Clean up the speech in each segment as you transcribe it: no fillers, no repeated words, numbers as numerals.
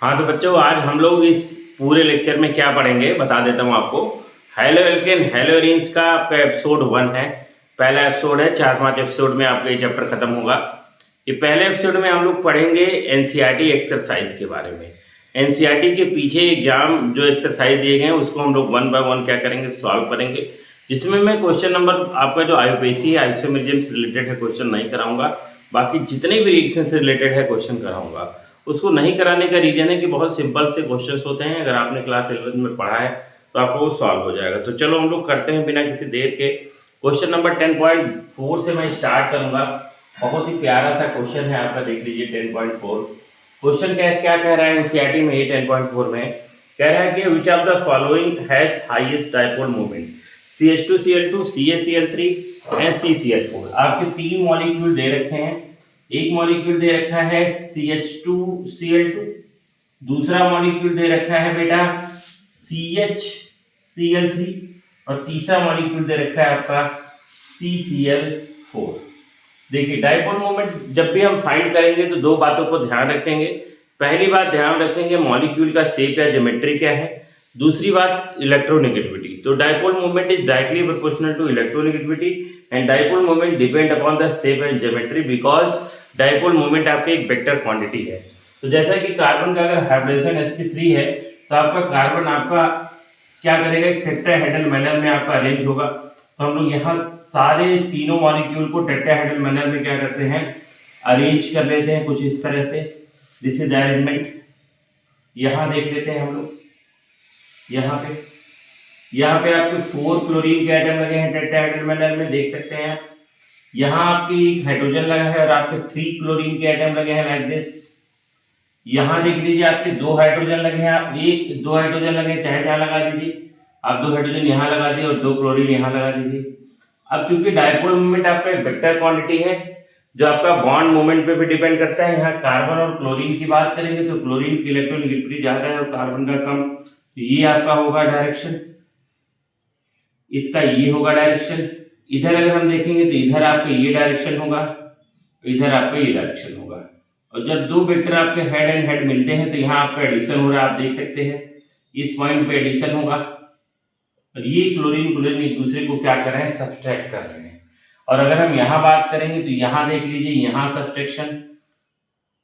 हाँ तो बच्चों, आज हम लोग इस पूरे लेक्चर में क्या पढ़ेंगे बता देता हूँ आपको। हेलो एल्केन हेलो एरीन्स का आपका एपिसोड 1 है। पहला एपिसोड है, 4-5 एपिसोड में आपका ये चैप्टर खत्म होगा। ये पहले एपिसोड में हम लोग पढ़ेंगे एनसीईआरटी एक्सरसाइज के बारे में। एनसीईआरटी के पीछे एग्जाम जो एक्सरसाइज दिए गए हैं उसको हम लोग 1 बाय 1 क्या करेंगे, सॉल्व करेंगे। जिसमें मैं क्वेश्चन नंबर आपका जो आईयूपीएसी आइसोमेरिज्म से रिलेटेड है क्वेश्चन नहीं कराऊंगा। बाकी जितने भी रिएक्शन से रिलेटेड है क्वेश्चन कराऊंगा। उसको नहीं कराने का रीजन है कि बहुत सिंपल से क्वेश्चंस होते हैं, अगर आपने क्लास 11 में पढ़ा है तो आपको वो सॉल्व हो जाएगा। तो चलो हम लोग करते हैं बिना किसी देर के। क्वेश्चन नंबर 10.4 से मैं स्टार्ट करूंगा। बहुत ही प्यारा सा क्वेश्चन है आपका, देख लीजिए 10.4। क्वेश्चन क्या कह रहा है एनसीईआरटी में, ये 10.4 में कह रहा है कि which of the following has highest dipole moment, CH2Cl2, CaCl3 and CCl4। आपके 3 मॉलिक्यूल दे रखे हैं। एक मॉलिक्यूल दे रखा है CH2Cl2, दूसरा मॉलिक्यूल दे रखा है बेटा CHCl3 और तीसरा मॉलिक्यूल दे रखा है आपका CCl4। देखिए डाइपोल मोमेंट जब भी हम फाइंड करेंगे तो दो बातों को ध्यान रखेंगे। पहली बात ध्यान रखेंगे मॉलिक्यूल का शेप या ज्योमेट्री क्या है। दूसरी बात इलेक्ट्रोनेगेटिविटी। तो dipole moment is directly proportional to electronegativity and dipole moment depend upon the shape and geometry because dipole moment आपकी एक वेक्टर क्वांटिटी है। तो जैसा कि कार्बन का अगर हाइब्रिडेशन sp3 है तो आपका कार्बन आपका क्या करेगा, एक टेट्राहेड्रल मैनर में आपका अरेंज होगा। तो हम लोग यहाँ सारे तीनों मॉलिक्यूल को टेट्राहेड्रल मैनर में क्या करते हैं, अरेंज कर लेते हैं कुछ इस तरह से। This is arrangement. यहाँ देख लेते हैं हम लोग, यहाँ पे आपके 4 क्लोरीन के आइटम लगे हैं टेट्राहेड्रल मैनर में, देख सकते हैं। यहाँ आपकी एक हाइड्रोजन लगा है और आपके 3 क्लोरीन के आइटम लगे हैं लाइक दिस। यहाँ देख लीजिए आपके 2 हाइड्रोजन लगे हैं, आप 2 हाइड्रोजन लगे चाहे जहाँ लगा दीजिए। आप 2 हाइड्रोजन यहाँ लगा दिए और 2 क्लोरीन यहाँ लगा दीजिए। अब चूंकि डाइपोल मोमेंट आपका एक वेक्टर क्वांटिटी है जो आपका बॉन्ड मोमेंट पे भी डिपेंड करता है। यहाँ कार्बन और क्लोरीन की बात करेंगे तो क्लोरीन की इलेक्ट्रोनेगेटिविटी ज्यादा है और कार्बन का कम। तो ये आपका होगा डायरेक्शन, इसका ये होगा डायरेक्शन। इधर अगर हम देखेंगे तो इधर आपका ये डायरेक्शन होगा, इधर आपका ये डायरेक्शन होगा। और जब दो वेक्टर आपके हेड एंड हेड मिलते हैं तो यहाँ आपका एडिशन हो रहा है, आप देख सकते हैं इस पॉइंट पे एडिशन होगा। और ये क्लोरीन एक दूसरे को क्या कर रहे हैं, सब्सट्रैक्ट कर रहे हैं। और अगर हम यहाँ बात करेंगे तो यहाँ देख लीजिए, यहाँ सब्सट्रैक्शन,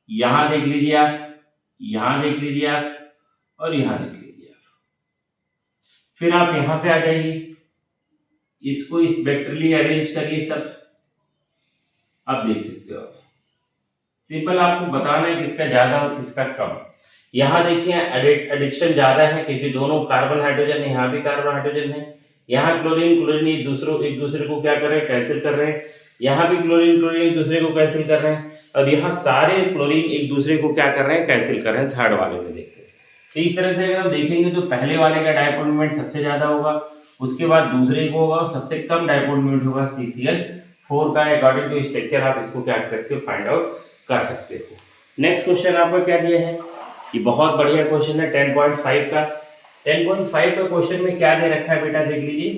यहाँ देख लीजिए आप, यहाँ देख लीजिए आप और यहाँ देख लीजिए आप। फिर आप यहाँ पे आ जाइए, इसको इस वेक्टरली अरेंज करिए सब, आप देख सकते हो। सिंपल आपको बताना है किसका ज्यादा और किसका कम। यहाँ देखिए एडिक्शन ज्यादा है क्योंकि दोनों कार्बन हाइड्रोजन है, यहाँ भी कार्बन हाइड्रोजन है। यहाँ क्लोरीन एक दूसरे को क्या कर रहे हैं, कैंसिल कर रहे हैं। यहाँ भी क्लोरीन एक दूसरे को कैंसिल कर रहे हैं और यहाँ सारे क्लोरीन एक दूसरे को क्या कर रहे हैं, कैंसिल कर रहे हैं। थर्ड वाले में देखते हैं तो इस तरह से अगर हम देखेंगे तो पहले वाले का डाइपोल मोमेंट सबसे ज्यादा होगा, उसके बाद दूसरे को होगा और सबसे कम डाइपोल मोमेंट होगा CCl4 का। अकॉर्डिंग टू स्ट्रक्चर आप इसको क्या कर सकते हो, फाइंड आउट कर सकते हो। नेक्स्ट क्वेश्चन आपको क्या दिया है, ये बहुत बढ़िया क्वेश्चन है 10.5 का। 10.5 का क्वेश्चन में क्या दे रखा है बेटा, देख लीजिए।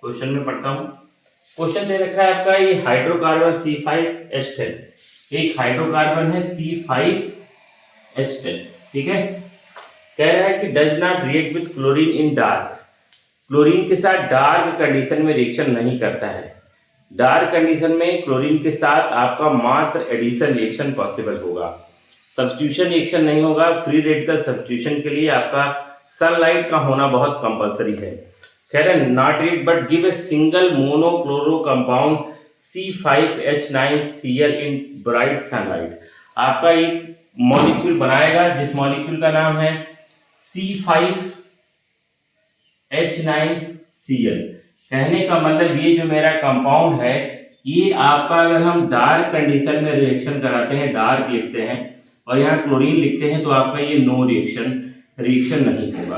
क्वेश्चन में पढ़ता हूँ। क्वेश्चन दे रखा है आपका ये हाइड्रोकार्बन C5H10, एक हाइड्रोकार्बन है C5H10, ठीक है। कह रहा है कि does not react with chlorine in dark, chlorine के साथ डार्क कंडीशन में रिएक्शन नहीं करता है। डार्क कंडीशन में क्लोरीन के साथ आपका मात्र एडिशन रिएक्शन पॉसिबल होगा, सब्स्टिट्यूशन रिएक्शन नहीं होगा। फ्री रेडिकल सब्स्टिट्यूशन के लिए आपका सनलाइट का होना बहुत कंपलसरी है। कह रहे हैं not it but give a single monochloro compound C5H9Cl in bright sunlight. आपका एक मॉलिक्यूल बनाएगा जिस मॉलिक्यूल का नाम है C5H9Cl। कहने का मतलब ये जो मेरा कंपाउंड है ये आपका अगर हम डार्क कंडीशन में रिएक्शन कराते हैं, डार्क लिखते हैं और यहाँ क्लोरीन लिखते हैं तो आपका ये नो रिएक्शन नहीं होगा।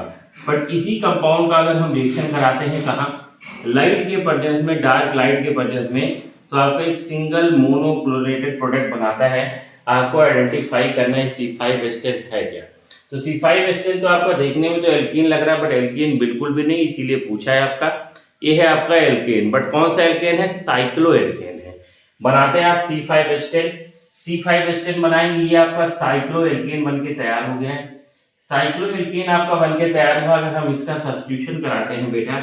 बट इसी कंपाउंड का अगर हम रिएक्शन कराते हैं कहाँ, लाइट के प्रेजेंस में, डार्क लाइट के प्रेजेंस में, तो आपका एक सिंगल मोनोक्लोरेटेड प्रोडक्ट बनाता है। आपको आइडेंटिफाई करना है C5H10 है क्या। तो C5H10 तो आपका देखने में तो एल्कीन लग रहा है बट एल्कीन बिल्कुल भी नहीं, इसीलिए पूछा है आपका। ये है आपका एल्केन, बट कौन सा एल्केन है, साइक्लो एल्केन है। बनाते हैं आप C5H10 बनाएंगे, ये आपका साइक्लो एल्केन बन के तैयार हो गया है। साइक्लोएल्केन आपका बनके तैयार हुआ। अगर हम इसका सब्स्टिट्यूशन कराते हैं बेटा,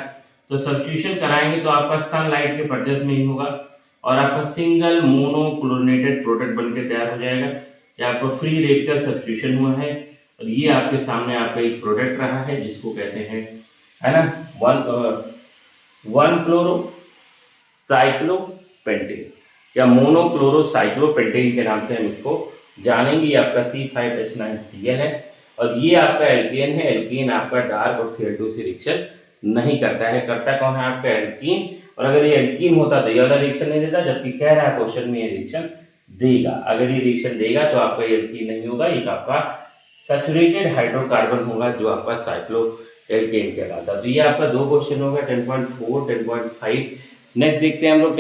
तो सब्स्टिट्यूशन कराएंगे तो आपका सनलाइट के प्रेजेंस में ही होगा और आपका सिंगल मोनोक्लोरिनेटेड प्रोडक्ट बनके तैयार हो जाएगा। ये आपका फ्री रेट का सब्स्टिट्यूशन हुआ है और ये आपके सामने आपका एक प्रोडक्ट रहा है जिसको कहते हैं, है ना, वन क्लोरो साइक्लोपेंटेन या मोनोक्लोरोसाइक्लोपेंटेन के नाम से हम इसको जानेंगे। ये आपका C5H9Cl है और ये आपका एल्केन है। एल्केन आपका डार्क और Cl2 से रिएक्शन नहीं करता है। करता कौन है? आपका एल्कीन। और अगर ये एल्कीन होता तो ये वाला रिएक्शन नहीं देता, जबकि कह रहा है क्वेश्चन में ये रिएक्शन देगा। अगर ये रिएक्शन देगा तो आपका एल्कीन नहीं होगा, एक आपका सैचुरेटेड हाइड्रोकार्बन होगा जो आपका साइक्लोएल्केन कहलाता है। तो ये आपका दो क्वेश्चन होगा 10.4, 10.5। नेक्स्ट देखते हैं हम लोग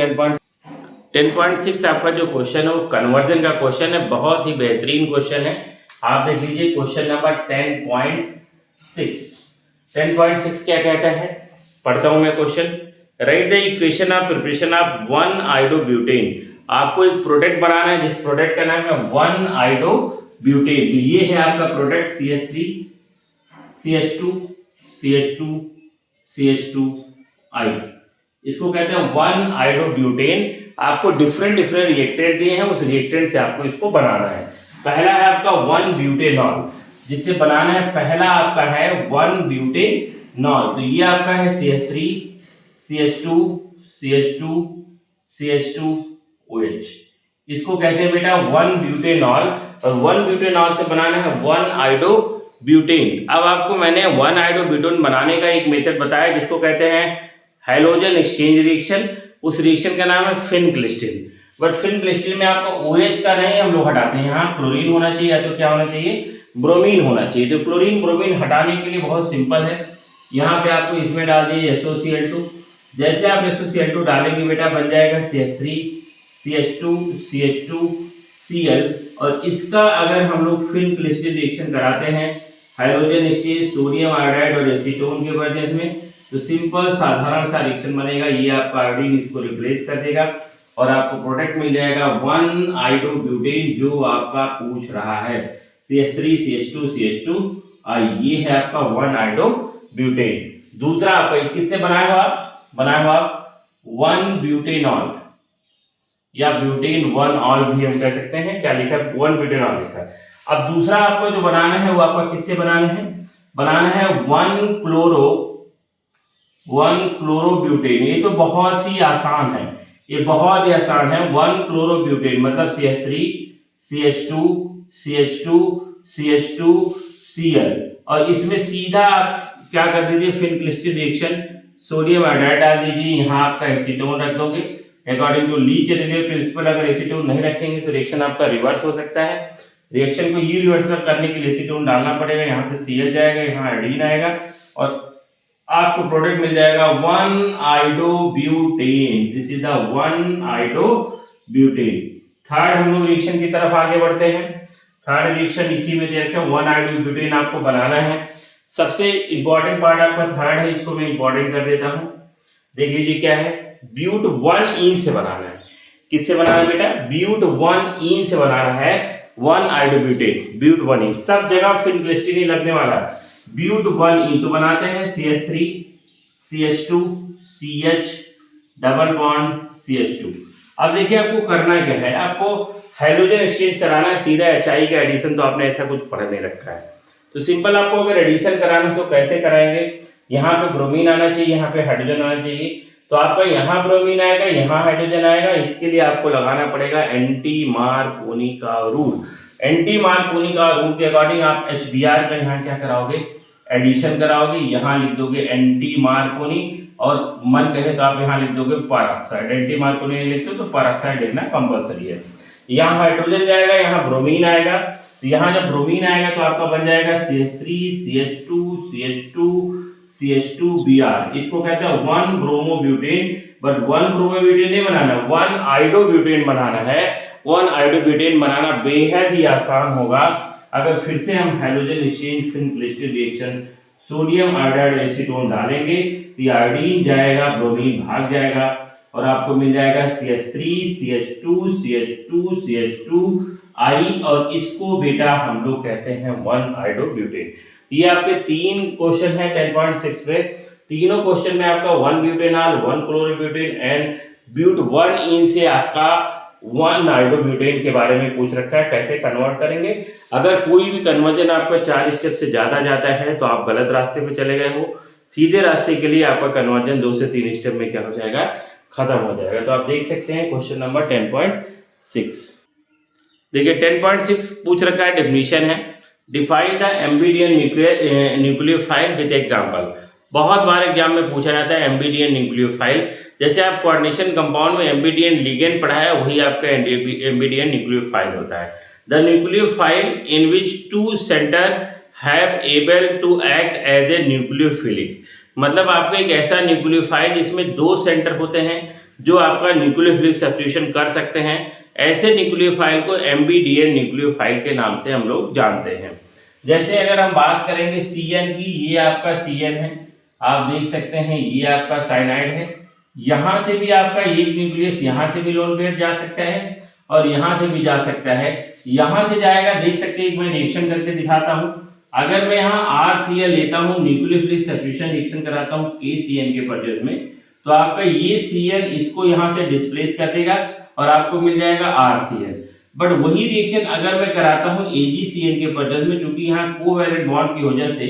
10.6। आपका जो क्वेश्चन है वो कन्वर्जन का क्वेश्चन है, बहुत ही बेहतरीन क्वेश्चन है। आप देख लीजिए क्वेश्चन नंबर 10.6। 10.6 क्या कहता है, पढ़ता हूं मैं question. Write the equation of preparation of one iodobutane. आपको एक प्रोडक्ट बनाना है जिस प्रोडक्ट का नाम है 1-आइडोब्यूटेन। तो ये है आपका product CH3 CH2 CH2 CH2I, इसको कहते हैं 1-आइडोब्यूटेन। आपको डिफरेंट रिएक्टेंट दिए हैं, उस रिएक्टेंट से आपको इसको बनाना है। पहला है आपका 1-ब्यूटेनॉल, जिससे बनाना है। पहला आपका है 1-ब्यूटेनॉल। तो ये आपका है CH3 CH2 CH2 CH2OH, इसको कहते हैं बेटा 1-ब्यूटेनॉल। और 1-ब्यूटेनॉल से बनाना है 1-आइडोब्यूटेन। अब आपको मैंने 1-आइडोब्यूटेन बनाने का एक मेथड बताया जिसको कहते हैं हैलोजन एक्सचेंज रिएक्शन। उस रिएक्शन का नाम है फिनक्लिस्टिन। बट फिनक्लिस्टिन में आपको OH का नहीं हम लोग हटाते हैं, यहाँ क्लोरीन होना चाहिए या तो क्या होना चाहिए, ब्रोमीन होना चाहिए। तो क्लोरीन ब्रोमीन हटाने के लिए बहुत सिंपल है, यहाँ पे आपको इसमें डाल दीजिए SOCl2। जैसे आप SOCl2 डालेंगे बेटा बन जाएगा CH3 CH2 CH2Cl। और इसका अगर हम लोग फिनक्लिस्टिन रिएक्शन कराते हैं हाइड्रोजन एक्सचेंज सोडियम आयोडाइड और एसीटोन के प्रेजेंस में, तो सिंपल साधारण सा रिएक्शन बनेगा। ये आपका आयोडीन इसको रिप्लेस कर देगा और आपको प्रोडक्ट मिल जाएगा 1-आइडोब्यूटेन जो आपका पूछ रहा है, CH3 CH2 CH2I। ये है आपका 1-आइडोब्यूटेन। दूसरा आपका किससे बनाया हुआ आप 1-ब्यूटेनॉल या ब्यूटेन 1-ऑल भी हम कह सकते हैं। क्या लिखा है? 1-ब्यूटेनॉल लिखा है। अब दूसरा आपको जो बनाना है वो आपका किससे बनाना है? 1-क्लोरोब्यूटेन। ये तो बहुत ही आसान है, ये बहुत ही आसान है। 1-क्लोरोब्यूटेन मतलब CH3 CH2 CH2 CH2Cl। और इसमें सीधा क्या कर दीजिए, फिनक्लिस्टिन रिएक्शन, सोडियम आयोडाइड डाल दीजिए, यहाँ आपका एसीटोन रख दोगे according to Le Chatelier principle. अगर एसीटोन नहीं रखेंगे तो रिएक्शन आपका रिवर्स हो सकता है। रिएक्शन को ये रिवर्सल करने के लिए एसीटोन डालना पड़ेगा, यहाँ से Cl जाएगा, यहाँ आयोडीन आएगा और आपको प्रोडक्ट मिल जाएगा one iodobutane. This is the one iodobutane. Third हम लोग रिएक्शन की तरफ आगे बढ़ते हैं। थर्ड रिएक्शन इसी में दे रखा है, 1-आइडोब्यूटेन आपको बनाना है। सबसे इंपॉर्टेंट पार्ट आपका थर्ड है, इसको मैं इंपॉर्टेंट कर देता हूं। देख लीजिए क्या है, ब्यूट 1-ईन से बनाना है। किससे बनाना है बेटा? ब्यूट 1-ईन से बनाना है 1-आइडोब्यूटेन। ब्यूट 1-ईन सब जगह फिनक्लिस्टिन ही लगने वाला है। ब्यूट 1-ईन तो बनाते हैं CH3 CH2 CH double bond CH2। अब देखिए आपको करना क्या है, आपको हाइड्रोजन एक्सचेंज कराना है, सीधा HI का एडिशन तो आपने ऐसा कुछ पढ़ नहीं रखा है। तो सिंपल आपको अगर एडिशन कराना है तो कैसे कराएंगे, यहाँ पे ब्रोमीन आना चाहिए, यहाँ पे हाइड्रोजन आना चाहिए। तो आपका यहाँ ब्रोमीन आएगा, यहाँ हाइड्रोजन आएगा। इसके लिए आपको लगाना पड़ेगा एंटी मार्कोनी का रूल। एंटी मार्कोनी का रूल के अकॉर्डिंग आप HBr का यहाँ क्या कराओगे, एडिशन कराओगे। यहाँ लिख दोगे एंटी मार्कोनी और मन कहे तो आप यहाँ लिख दोगे परऑक्साइड। एंटी मार्कोनी नहीं लिखते तो परऑक्साइड लिखना कंपलसरी है। यहाँ हाइड्रोजन जाएगा, यहाँ ब्रोमीन आएगा। तो यहाँ जब ब्रोमीन आएगा तो आपका बन जाएगा CH3 CH2 CH2 CH2Br। इसको कहते हैं 1-ब्रोमोब्यूटेन। बट 1-ब्रोमोब्यूटेन नहीं बनाना, 1-आइडोब्यूटेन बनाना है। 1-आइडोब्यूटेन बनाना बेहद ही आसान होगा अगर फिर से हम hydrogen exchange Finkelstein reaction sodium iodide acetone डालेंगे तो आयोडीन जाएगा, ब्रोमीन भाग जाएगा और आपको मिल जाएगा CH3 CH2 CH2 CH2 आई, और इसको बेटा हम लोग कहते हैं 1 आयोडोब्यूटेन। ये आपके 3 क्वेश्चन है 10.6 में। तीनों क्वेश्चन में आपका 1 ब्यूटेनॉल, 1 क्लोरोब्यूटेन एंड ब्यूट 1 इन से आपका 1 आयोडोब्यूटेन के बारे में पूछ रखा है, कैसे कन्वर्ट करेंगे। अगर कोई भी कन्वर्जन आपका 4 स्टेप से ज्यादा जाता है तो आप गलत रास्ते पे चले गए हो। सीधे रास्ते के लिए आपका कन्वर्जन 2 से 3 स्टेप में क्या हो जाएगा, खत्म हो जाएगा। तो आप देख सकते हैं क्वेश्चन नंबर 10.6। देखिए 10.6 पूछ रखा है, डेफिनेशन है, define the ambident nucleophile with example. बहुत बार एग्जाम में पूछा जाता है एम्बिडियन न्यूक्लियोफाइल। जैसे आप कोऑर्डिनेशन कंपाउंड में एम्बिडियन लिगेंड पढ़ा है, वही आपका एम्बिडियन न्यूक्लियोफाइल होता है। The nucleophile in which 2 centre have able to act as a nucleophilic. मतलब आपका एक ऐसा न्यूक्लियोफाइल जिसमें 2 सेंटर होते हैं जो आपका न्यूक्लियोफिलिक सब्स्टिट्यूशन कर सकते हैं, ऐसे न्यूक्लियोफाइल को एम्बिडियन न्यूक्लियोफाइल के नाम से हम लोग जानते हैं। जैसे अगर हम बात करेंगे CN की, ये आपका CN है, आप देख सकते हैं ये आपका साइनाइड है। यहां से भी आपका एक न्यूक्लियस यहां से भी लोन पेयर जा सकता है और यहां से भी जा सकता है। यहां से जाएगा, देख सकते हैं, एक मैं रिएक्शन करके दिखाता हूं। अगर मैं यहाँ RCl लेता हूँ, न्यूक्लियोफिलिक सब्स्टिट्यूशन रिएक्शन कराता हूँ KCN के प्रोडक्ट में, तो आपका ये Cl इसको यहाँ से डिस्प्लेस कर देगा और आपको मिल जाएगा RCl। बट वही रिएक्शन अगर मैं कराता हूँ AgCN के प्रोडक्ट में, क्योंकि यहाँ कोवैलेंट बॉन्ड की वजह से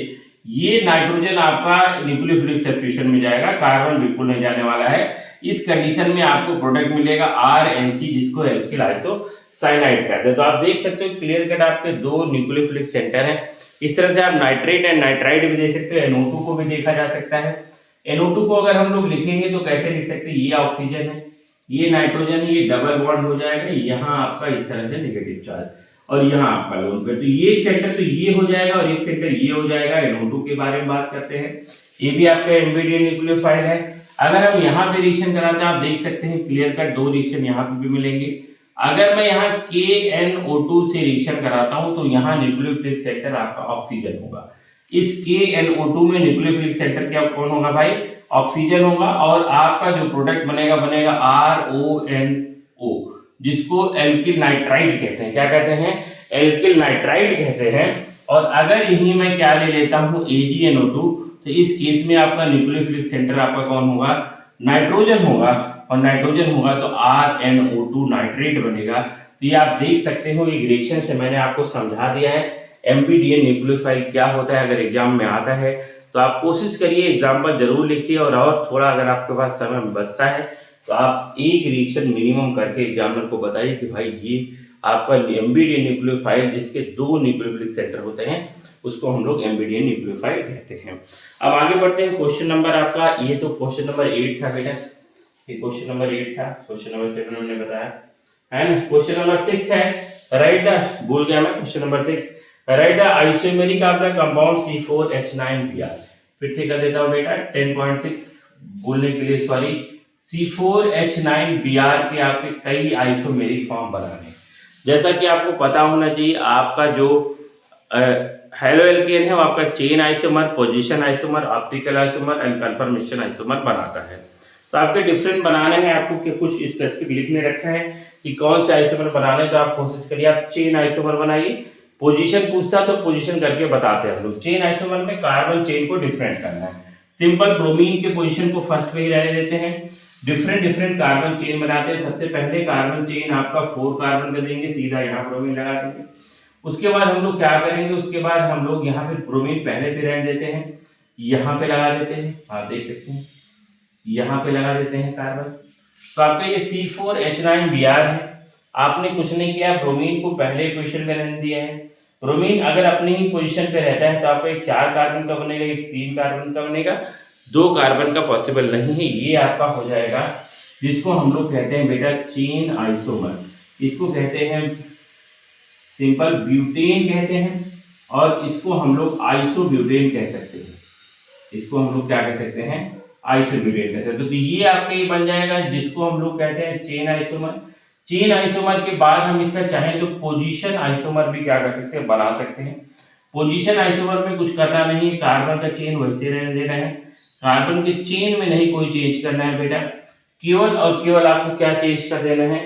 ये नाइट्रोजन आपका न्यूक्लियोफिलिक सब्स्टिट्यूशन में जाएगा, कार्बन बिल्कुल नहीं जाने वाला है। इस कंडीशन में आपको प्रोडक्ट मिलेगा RNC, जिसको एल्किल आइसोसाइनाइड कहते हैं। तो आप देख सकते हो क्लियर कट आपके 2 न्यूक्लियोफिलिक सेंटर हैं। इस तरह से आप नाइट्रेट एंड नाइट्राइड भी दे सकते हो, NO2 को भी देखा जा सकता है। NO2 को अगर हम लोग लिखेंगे तो कैसे लिख सकते हैं, ये ऑक्सीजन है, ये नाइट्रोजन है, ये डबल बॉन्ड हो जाएगा, यहाँ आपका इस तरह से नेगेटिव चार्ज और यहाँ आपका लोन पेयर। तो ये एक सेंटर तो ये हो जाएगा और एक सेंटर ये हो जाएगा। NO2 के बारे में बात करते हैं, ये भी आपका एम्बिडियन न्यूक्लियोफाइल है। अगर हम यहाँ पे रिएक्शन कराते हैं, आप देख सकते हैं क्लियर कट 2 रिएक्शन यहाँ पे भी मिलेंगे। अगर मैं यहाँ KNO2 से रिएक्शन कराता हूँ तो यहाँ न्यूक्लियोफिलिक सेंटर आपका ऑक्सीजन होगा। इस KNO2 में न्यूक्लियोफिलिक सेंटर क्या कौन होगा भाई, ऑक्सीजन होगा। और आपका जो प्रोडक्ट बनेगा RONO, जिसको एल्किल नाइट्राइड कहते हैं। क्या कहते हैं, एल्किल नाइट्राइड कहते हैं। और अगर यही मैं क्या ले लेता हूँ AgNO2, तो इस केस में आपका न्यूक्लियोफिलिक सेंटर आपका कौन होगा, नाइट्रोजन होगा। और नाइट्रोजन होगा तो RNO2 नाइट्रेट बनेगा। तो ये आप देख सकते हो, एक रिएक्शन से मैंने आपको समझा दिया है एम्बिडियन न्यूक्लियोफाइल क्या होता है। अगर एग्जाम में आता है तो आप कोशिश करिए, एग्जाम्पल जरूर लिखिए, और थोड़ा अगर आपके पास समय बचता है तो आप एक रिएक्शन मिनिमम करके एग्जामिनर को बताइए कि भाई ये आपका एम्बिडियन न्यूक्लियोफाइल जिसके 2 न्यूक्लियोफिलिक सेंटर होते हैं, उसको हम लोग एम्बिडियन न्यूक्लियोफाइल कहते हैं। अब आगे बढ़ते हैं, क्वेश्चन नंबर आपका, ये तो क्वेश्चन नंबर 8 था बेटा, ये क्वेश्चन नंबर 8 था। क्वेश्चन नंबर 7 मैंने बताया है ना। क्वेश्चन नंबर 6 है, राइट द, भूल गया मैं, question number 6, right the isomeric of the compound C4H9Br। फिर से कर देता हूं बेटा, 10.6 बोलने के लिए सॉरी। C4H9Br के आपके कई आइसोमेरिक फॉर्म बनाने, जैसा कि आपको पता होना चाहिए, आपका जो हेलो एल्केन है वो आपका chain isomer, position isomer, optical isomer and confirmation isomer बनाता है। तो आपके डिफरेंट बनाने हैं, आपको कि कुछ स्पेसिफिक लिखने रखा है कि कौन से आइसोमर बनाने, तो आप कोशिश करिए आप चेन आइसोमर बनाइए। पोजीशन पूछता तो पोजीशन करके बताते हैं हम लोग। चेन आइसोमर में कार्बन चेन को डिफरेंट करना है। सिंपल ब्रोमीन के पोजीशन को फर्स्ट पे ही रहने देते हैं, डिफरेंट कार्बन चेन बनाते हैं। सबसे पहले कार्बन चेन आपका 4 कार्बन का देंगे, सीधा यहाँ ब्रोमीन लगा देंगे। उसके बाद हम लोग क्या करेंगे, उसके बाद हम लोग यहाँ पे ब्रोमीन पहले पे रहने देते हैं, यहाँ पे लगा देते हैं, आप देख सकते हैं यहाँ पे लगा देते हैं कार्बन। तो आपका ये C4H9Br है। आपने कुछ नहीं किया, ब्रोमीन को पहले पोजीशन पे रहने दिया है। ब्रोमीन अगर अपनी ही पोजीशन पे रहता है तो आपका एक 4 कार्बन का बनेगा, एक 3 कार्बन का बनेगा, 2 कार्बन का पॉसिबल नहीं है। ये आपका हो जाएगा, जिसको हम लोग कहते हैं बेटा चेन आइसोमर। इसको कहते हैं सिंपल ब्यूटेन कहते हैं, और इसको हम लोग आइसोब्यूटेन कह सकते हैं। इसको हम लोग क्या कह सकते हैं, आइसोब्यूटेन कह सकते हैं। तो ये आपका ये बन जाएगा, जिसको हम लोग कहते हैं चेन आइसोमर। चेन आइसोमर के बाद हम इसका चाहें तो पोजीशन आइसोमर भी क्या कर सकते हैं, बना सकते हैं। पोजीशन आइसोमर में कुछ करना नहीं है, कार्बन का चेन वैसे रहने देना है, कार्बन के चेन में नहीं कोई चेंज करना है बेटा। केवल और केवल आपको क्या चेंज कर देना है,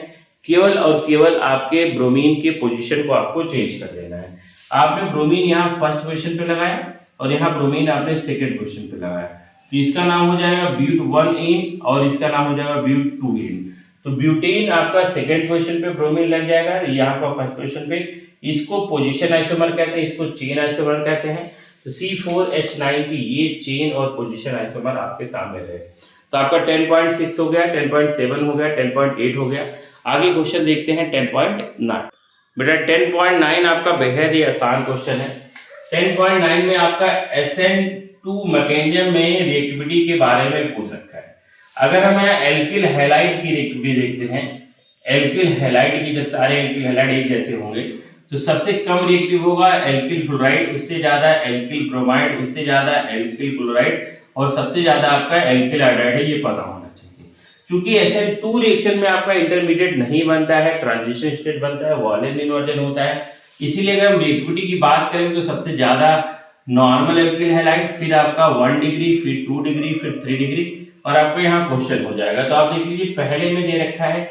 केवल और केवल आपके ब्रोमीन के पोजीशन को आपको चेंज कर देना है। आपने ब्रोमीन यहाँ फर्स्ट पोजीशन पे लगाया और यहाँ ब्रोमीन आपने सेकंड पोजीशन पे लगाया, तो इसका नाम हो जाएगा ब्यूट 1 इन और इसका नाम हो जाएगा ब्यूट 2 इन। तो ब्यूटेन आपका सेकंड पोजीशन पे ब्रोमीन लग जाएगा, यहाँ पर फर्स्ट पोजीशन पे। इसको पोजीशन आइसोमर कहते हैं, इसको चेन आइसोमर कहते हैं। तो C4H9 की ये चेन और पोजीशन आइसोमर आपके सामने रहे। तो आपका 10.6 हो गया, 10.7 हो गया, 10.8 हो गया। आगे क्वेश्चन देखते हैं 10.9। बेटा 10.9 आपका बेहद ही आसान क्वेश्चन है। 10.9 में आपका SN2 मैकेनिज्म में रिएक्टिविटी के बारे में पूछ रखा है। अगर हम यहाँ एल्किल हैलाइड की रिएक्टिविटी देखते हैं, एल्किल हैलाइड की, जब सारे एल्किल हैलाइड एक जैसे होंगे तो सबसे कम रिएक्टिव होगा एल्किल फ्लोराइड, उससे ज्यादा एल्किल ब्रोमाइड, उससे ज्यादा एल्किल क्लोराइड और सबसे ज्यादा आपका एल्किल आयोडाइड है, ये पता होना चाहिए। क्योंकि SN2 रिएक्शन में आपका इंटरमीडिएट नहीं बनता है, ट्रांजिशन स्टेट बनता है, वॉलेन इन्वर्जन होता है। इसीलिए अगर हम रिएक्टिविटी की बात करें तो सबसे ज्यादा नॉर्मल एल्किल हैलाइड, फिर आपका 1 डिग्री, फिर 2 डिग्री, फिर 3 डिग्री, और आपको यहाँ क्वेश्चन हो जाएगा। तो आप देख लीजिए पहले में दे रखा है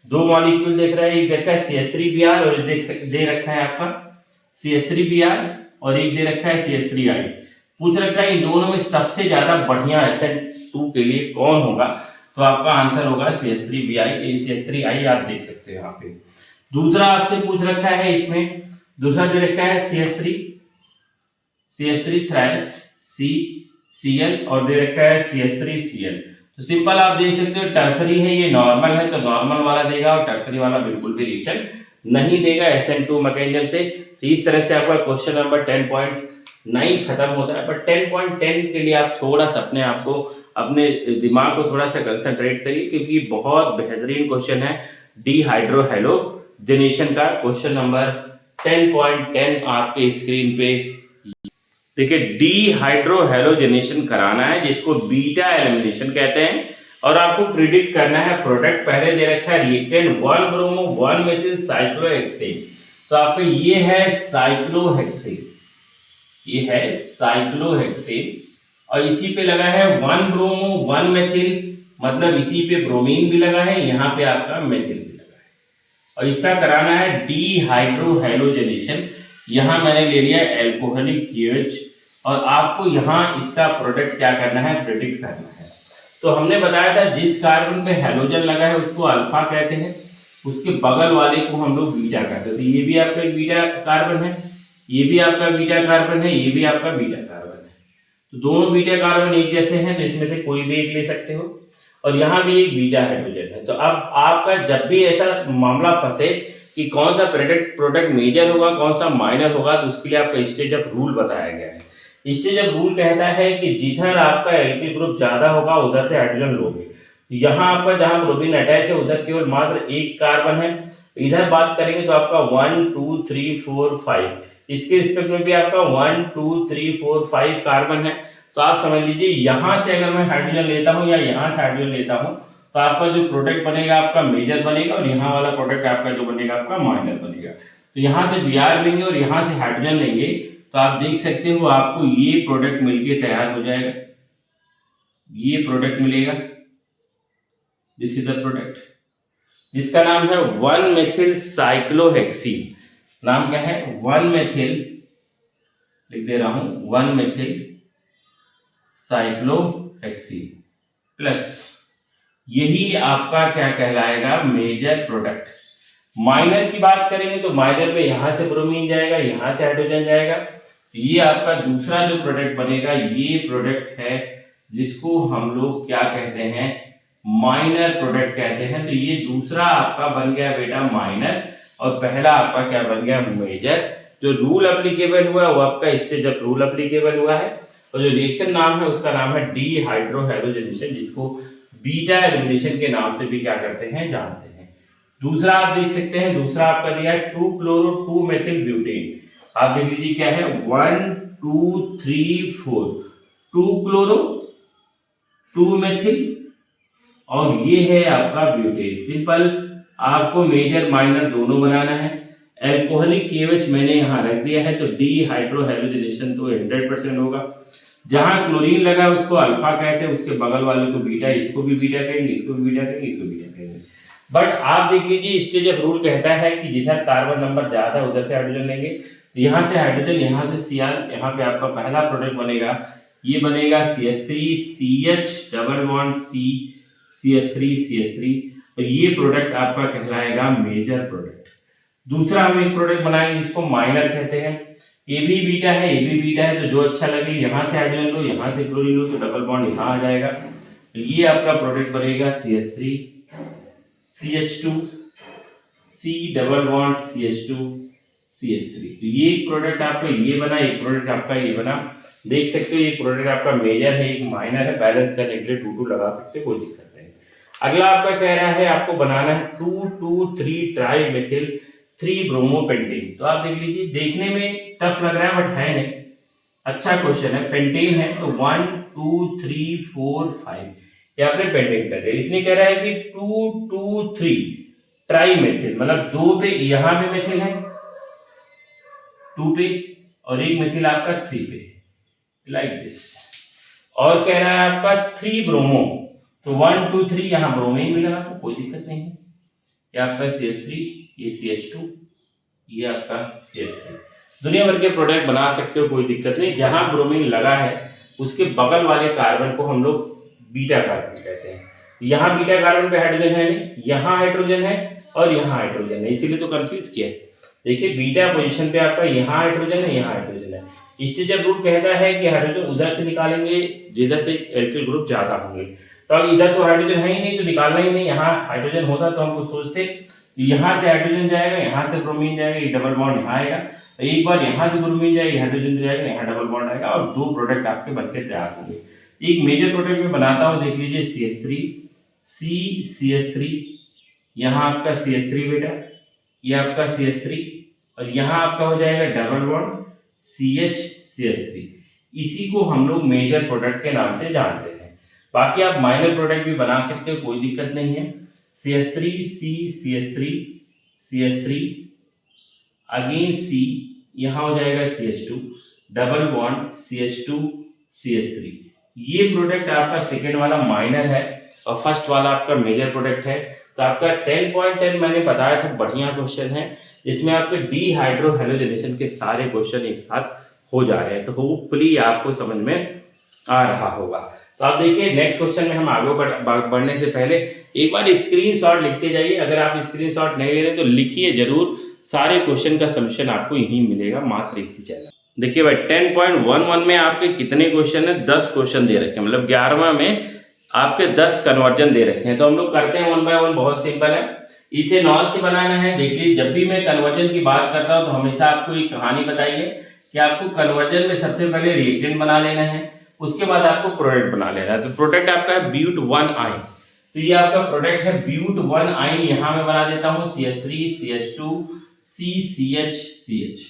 2 मॉलिक्यूल देख रहा है, एक देखा है CH3Br और दे रखा है आपका CH3Br और एक दे रखा है CH3I। पूछ रखा है इन दोनों में सबसे ज्यादा बढ़िया SN2 के लिए कौन होगा, तो आपका आंसर होगा CH3Br, CH3I आप देख सकते हो यहाँ पे। दूसरा आपसे पूछ रखा है, इसमें दूसरा दे रखा है CH3 थ्राइस CCl और दे रखा है CH3Cl। तो सिंपल आप देख सकते हो टर्सरी है, ये नॉर्मल है तो नॉर्मल वाला देगा और टर्सरी वाला बिल्कुल भी रिएक्शन नहीं देगा SN2 मैकेनिज्म से। तो इस तरह से आपका क्वेश्चन नंबर 10.9 खत्म होता है। पर 10.10 के लिए आप थोड़ा सा अपने आप को, अपने दिमाग को थोड़ा सा कंसंट्रेट करिए, क्योंकि बहुत बेहतरीन क्वेश्चन है डिहाइड्रोहैलोजेनेशन का। क्वेश्चन नंबर 10.10 आपके स्क्रीन पे देखिए, डिहाइड्रोहैलोजेनेशन कराना है जिसको बीटा एलिमिनेशन कहते हैं, और आपको प्रिडिक्ट करना है प्रोडक्ट। पहले दे रखा है रिएक्टेंट 1 ब्रोमो 1 मेथिल साइक्लोहेक्सेन, तो आपको ये है साइक्लोहेक्सेन, ये है साइक्लोहेक्सेन, और इसी पे लगा है 1 ब्रोमो 1 मेथिल, मतलब इसी पे ब्रोमीन भी लगा है, यहाँ पे आपका मेथिल भी लगा है, और इसका कराना है डिहाइड्रोहैलोजेनेशन। यहाँ मैंने ले लिया एल्कोहलिक KOH, और आपको यहाँ इसका प्रोडक्ट क्या करना है, प्रेडिक्ट करना है। तो हमने बताया था जिस कार्बन पे हैलोजन लगा है उसको अल्फा कहते हैं, उसके बगल वाले को हम लोग बीटा कहते हैं। तो ये भी आपका एक बीटा कार्बन है, ये भी आपका बीटा कार्बन है, ये भी आपका बीटा कार्बन है। तो दोनों बीटा कार्बन एक जैसे हैं, तो इसमें से कोई भी एक ले सकते हो, और यहाँ भी एक बीटा हाइड्रोजन है। तो अब आपका जब भी ऐसा मामला फंसे कि कौन सा प्रोडक्ट मेजर होगा, कौन सा माइनर होगा, तो उसके लिए आपका स्टेज ऑफ रूल बताया गया है। स्टेज ऑफ रूल कहता है कि जिधर आपका एल्किल ग्रुप ज्यादा होगा उधर से हाइड्रोजन लोगे। यहाँ आपका जहाँ ब्रोमीन अटैच है उधर केवल मात्र एक कार्बन है। इधर बात करेंगे तो आपका 1 2 3 4 5, इसके रिस्पेक्ट में भी आपका 1 2 3 4 5 कार्बन है। तो आप समझ लीजिए यहाँ से अगर मैं हाइड्रोजन लेता हूँ या यहाँ से हाइड्रोजन लेता हूँ, तो आपका जो प्रोडक्ट बनेगा आपका मेजर बनेगा, और यहाँ वाला प्रोडक्ट आपका जो बनेगा आपका माइनर बनेगा। तो यहाँ से Br लेंगे और यहाँ से हाइड्रोजन लेंगे, तो आप देख सकते हो आपको ये प्रोडक्ट मिलके तैयार हो जाएगा, ये प्रोडक्ट मिलेगा। दिस इज द प्रोडक्ट जिसका नाम है 1 मेथिल साइक्लोहेक्सीन। नाम क्या है, 1 मेथिल, लिख दे रहा हूं 1 मेथिल साइक्लोहेक्सीन प्लस, यही आपका क्या कहलाएगा, मेजर प्रोडक्ट। माइनर की बात करेंगे तो माइनर में यहां से ब्रोमीन जाएगा, यहां से हाइड्रोजन जाएगा। ये आपका दूसरा जो प्रोडक्ट बनेगा, ये प्रोडक्ट है जिसको हम लोग क्या कहते हैं, माइनर प्रोडक्ट कहते हैं। तो ये दूसरा आपका बन गया बेटा माइनर, और पहला आपका क्या बन गया, मेजर। जो रूल एप्लीकेबल हुआ वो आपका स्टेज ऑफ रूल एप्लीकेबल हुआ है, और जो रिएक्शन नाम है उसका नाम है डिहाइड्रोहैलोजेनेशन, जिसको बीटा एलिमिनेशन के नाम से भी क्या करते हैं, जानते हैं। दूसरा आप देख सकते हैं, दूसरा आपका दिया है 2 क्लोरो 2 मेथिल ब्यूटेन। आप देख लीजिए क्या है, 1 2 3 4, 2 क्लोरो 2 मेथिल, और ये है आपका ब्यूटेन। सिंपल, आपको मेजर माइनर दोनों बनाना है। एल्कोहलिक KOH मैंने यहाँ रख दिया है, तो डिहाइड्रोहैलोजेनेशन तो 100% होगा। जहां क्लोरीन लगा है उसको अल्फा कहते हैं, उसके बगल वाले को बीटा, इसको भी बीटा कहेंगे, इसको भी बीटा कहेंगे, इसको बीटा कहेंगे। बट आप देख लीजिए स्टेज ऑफ रूल कहता है कि जिधर कार्बन नंबर ज़्यादा है उधर से हाइड्रोजन लेंगे, तो यहाँ से हाइड्रोजन, यहाँ से Cr, यहाँ पे आपका पहला प्रोडक्ट बनेगा, ये बनेगा CH3 CH double bond C CH3 और ये प्रोडक्ट आपका कहलाएगा मेजर प्रोडक्ट। दूसरा हम एक प्रोडक्ट बनाएंगे जिसको माइनर कहते हैं, ये भी बीटा है, तो जो अच्छा लगे यहाँ से हाइड्रोजन लो, यहाँ से क्लोरीन लो, तो डबल बॉन्ड यहाँ आ जाएगा, तो ये आपका प्रोडक्ट बनेगा CH3 CH2 C double bond CH2 CH3। तो ये एक प्रोडक्ट आपका ये बना, एक प्रोडक्ट आपका ये बना। देख सकते हो एक प्रोडक्ट आपका मेजर है, एक माइनर है, बैलेंस करने के लिए 2 लगा सकते हो, कोई दिक्कत नहीं। अगला आपका कह रहा है आपको बनाना है 2,2,3 ट्राई मेथिल 3 ब्रोमोपेंटेन। तो आप देख लीजिए, देखने में टफ लग रहा है बट है नहीं, अच्छा क्वेश्चन है। पेंटेन है तो 1 2 3 4 5 यहाँ पे पेंटेन कर रहे हैं। इसने कह रहा है कि 2 2 3 ट्राई मेथिल, मतलब 2 पे यहाँ पे मेथिल है 2 पे और एक मेथिल आपका 3 पे, लाइक दिस। और कह रहा है आपका 3 ब्रोमो, तो 1 2 3 यहाँ ब्रोमीन मिलेगा, तो कोई दिक्कत नहीं है। ये आपका CH3, ये CH2, ये आपका CH3। दुनिया भर के प्रोडक्ट बना सकते हो, कोई दिक्कत नहीं। जहां ब्रोमीन लगा है उसके बगल वाले कार्बन को हम लोग बीटा कार्बन कहते हैं। यहाँ बीटा कार्बन पे हाइड्रोजन है नहीं, यहाँ हाइड्रोजन है और यहाँ हाइड्रोजन है, इसीलिए तो कंफ्यूज किया है। देखिए बीटा पोजीशन पे आपका यहाँ हाइड्रोजन है, यहाँ हाइड्रोजन है। स्टेजर रूल कहता है कि हाइड्रोजन उधर से निकालेंगे जिधर से एल्किल ग्रुप ज्यादा होंगे। तो अब इधर तो हाइड्रोजन है ही नहीं, तो निकालना ही नहीं। यहाँ हाइड्रोजन होता तो हमको सोचते यहाँ से हाइड्रोजन जाएगा, यहाँ से ब्रोमीन जाएगा, ये डबल बॉन्ड यहाँ आएगा, एक बार यहाँ से ब्रोमीन जाएगा, हाइड्रोजन जाएगा, यहाँ डबल बॉन्ड आएगा और 2 प्रोडक्ट आपके बनके तैयार होंगे। एक मेजर प्रोडक्ट में बनाता हूँ, देख लीजिए CH3 CH3, यहाँ आपका CH3 बेटा, ये आपका CH3 और यहाँ आपका हो जाएगा डबल बॉन्ड CH3। इसी को हम लोग मेजर प्रोडक्ट के नाम से जानते हैं। बाकी आप माइनर प्रोडक्ट भी बना सकते हो, कोई दिक्कत नहीं है। CH3 CH3 अगेन C, यहाँ हो जाएगा CH2 डबल बॉन्ड CH3। ये प्रोडक्ट आपका सेकेंड वाला माइनर है और फर्स्ट वाला आपका मेजर प्रोडक्ट है। तो आपका 10.10 मैंने बताया था, बढ़िया क्वेश्चन है, जिसमें आपके डिहाइड्रो हैलोजनेशन के सारे क्वेश्चन एक साथ हो जा रहे हैं। तो होपफुली आपको समझ में आ रहा होगा। तो आप देखिए नेक्स्ट क्वेश्चन में हम आगे बढ़ने से पहले एक बार स्क्रीनशॉट लिखते जाइए। अगर आप स्क्रीनशॉट नहीं ले रहे तो लिखिए जरूर, सारे क्वेश्चन का सॉल्यूशन आपको यहीं मिलेगा मात्र इसी चैनल। देखिए भाई 10.11 में आपके कितने क्वेश्चन है, 10 क्वेश्चन दे रखे हैं, मतलब 11वां में आपके 10 कन्वर्जन दे रखे हैं। तो हम लोग करते हैं 1 बाय 1, बहुत सिंपल है। इथेनॉल से बनाना है। देखिए जब भी मैं कन्वर्जन की बात करता हूँ तो हमेशा आपको एक कहानी बताइए कि आपको कन्वर्जन में सबसे पहले रिएक्टेंट बना लेना है, उसके बाद आपको प्रोडक्ट बना लेना है। तो प्रोडक्ट आपका है ब्यूट 1 आयन, तो ये आपका प्रोडक्ट है ब्यूट 1 आयन। यहाँ मैं बना देता हूँ CH3 CH2 CCH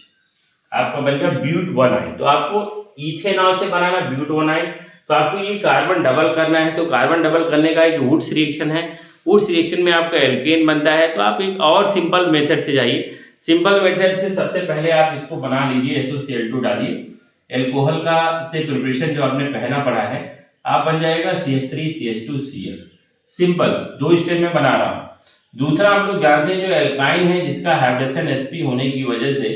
आपका बनेगा ब्यूट 1 आयन। तो आपको इथेनॉल से बनाना ब्यूट 1 आयन, तो आपको ये कार्बन डबल करना है। तो कार्बन डबल करने का एक वुड्स रिएक्शन है, वुड्स रिएक्शन में आपका एल्केन बनता है। तो आप एक और सिंपल मेथड से जाइए। सिंपल मेथड से सबसे पहले आप इसको बना लीजिए, SOCl2 डालिए, एल्कोहल का से प्रिपरेशन जो आपने पहला पढ़ा है, आप बन जाएगा CH3 CH2 Cl। Simple 2 step में बना रहा हूँ। दूसरा हम लोग जानते हैं जो एल्काइन है जिसका हाइड्रोजन sp होने की वजह से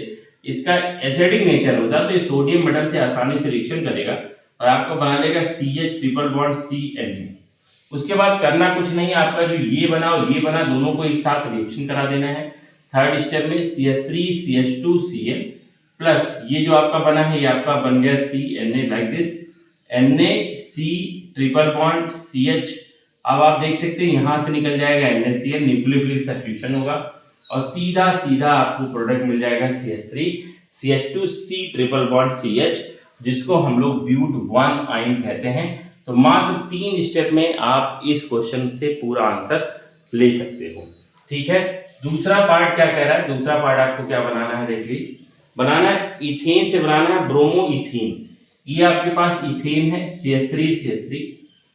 इसका एसिडिक नेचर होता है, तो ये सोडियम मेटल से आसानी से रिएक्शन करेगा और आपको बना देगा CH ट्रिपल बॉन्ड CNA। उसके बाद करना कुछ नहीं, आपका जो ये बना और ये बना दोनों को एक साथ रिएक्शन करा देना है। थर्ड स्टेप में CH3 CH2 Cl प्लस ये जो आपका बना है ये आपका बन गया CNA, like this, NaC triple bond CH। अब आप देख सकते हैं यहाँ से निकल जाएगा NaCl, न्यूक्लियोफिलिक सब्स्टिट्यूशन होगा और सीधा सीधा आपको प्रोडक्ट मिल जाएगा CH3 CH2C triple bond CH, जिसको हम लोग ब्यूट 1 आयन कहते हैं। तो मात्र 3 स्टेप में आप इस क्वेश्चन से पूरा आंसर ले सकते हो। ठीक है, दूसरा पार्ट क्या कह रहा है, दूसरा पार्ट आपको क्या बनाना है, देख लीजिए। बनाना है इथेन से, बनाना है ब्रोमो इथेन। ये आपके पास इथेन है CH3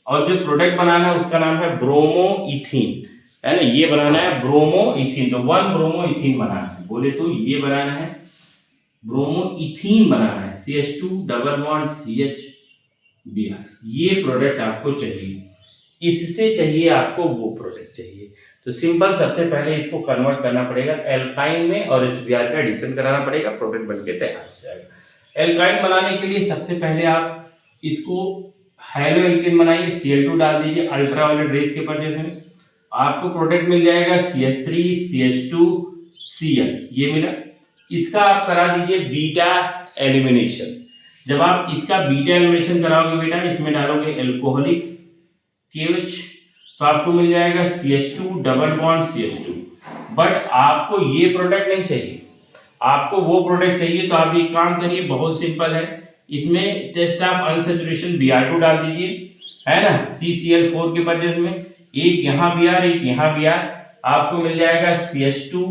और जो प्रोडक्ट बनाना है उसका नाम है ब्रोमो इथेन, है ना। ये बनाना है ब्रोमो इथेन, तो 1 ब्रोमो इथेन बनाना है। बोले तो ये बनाना है ब्रोमो इथेन बनाना है, CH2 डबल बॉन्ड CHBr। ये प्रोडक्ट आपको चाहिए, इससे चाहिए आपको वो प्रोडक्ट चाहिए। तो सिंपल सबसे पहले इसको कन्वर्ट करना पड़ेगा एल्काइन में और HBr का एडिशन कराना पड़ेगा, प्रोडक्ट बनके तैयार हो जाएगा। एल्काइन बनाने के लिए सबसे पहले आप इसको हेलो एल्केन बनाइए, Cl2 डाल दीजिए अल्ट्रावायलेट रेज के परचेज में, आपको प्रोडक्ट मिल जाएगा CH3 CH2 Cl, ये मिला। इसका आप करा दीजिए बीटा एलिमिनेशन। जब आप इसका बीटा एलिमिनेशन कराओगे बेटा, इसमें डालोगे एल्कोहलिक KOH, तो आपको मिल जाएगा CH2 double bond CH2। But आपको ये प्रोडक्ट नहीं चाहिए, आपको वो प्रोडक्ट चाहिए, तो आप ये काम करिए, बहुत सिंपल है। इसमें टेस्ट ऑफ अनसैचुरेशन Br2 डाल दीजिए, है ना, CCl4 के परचेज में, एक यहाँ Br एक यहाँ Br, आपको मिल जाएगा CH2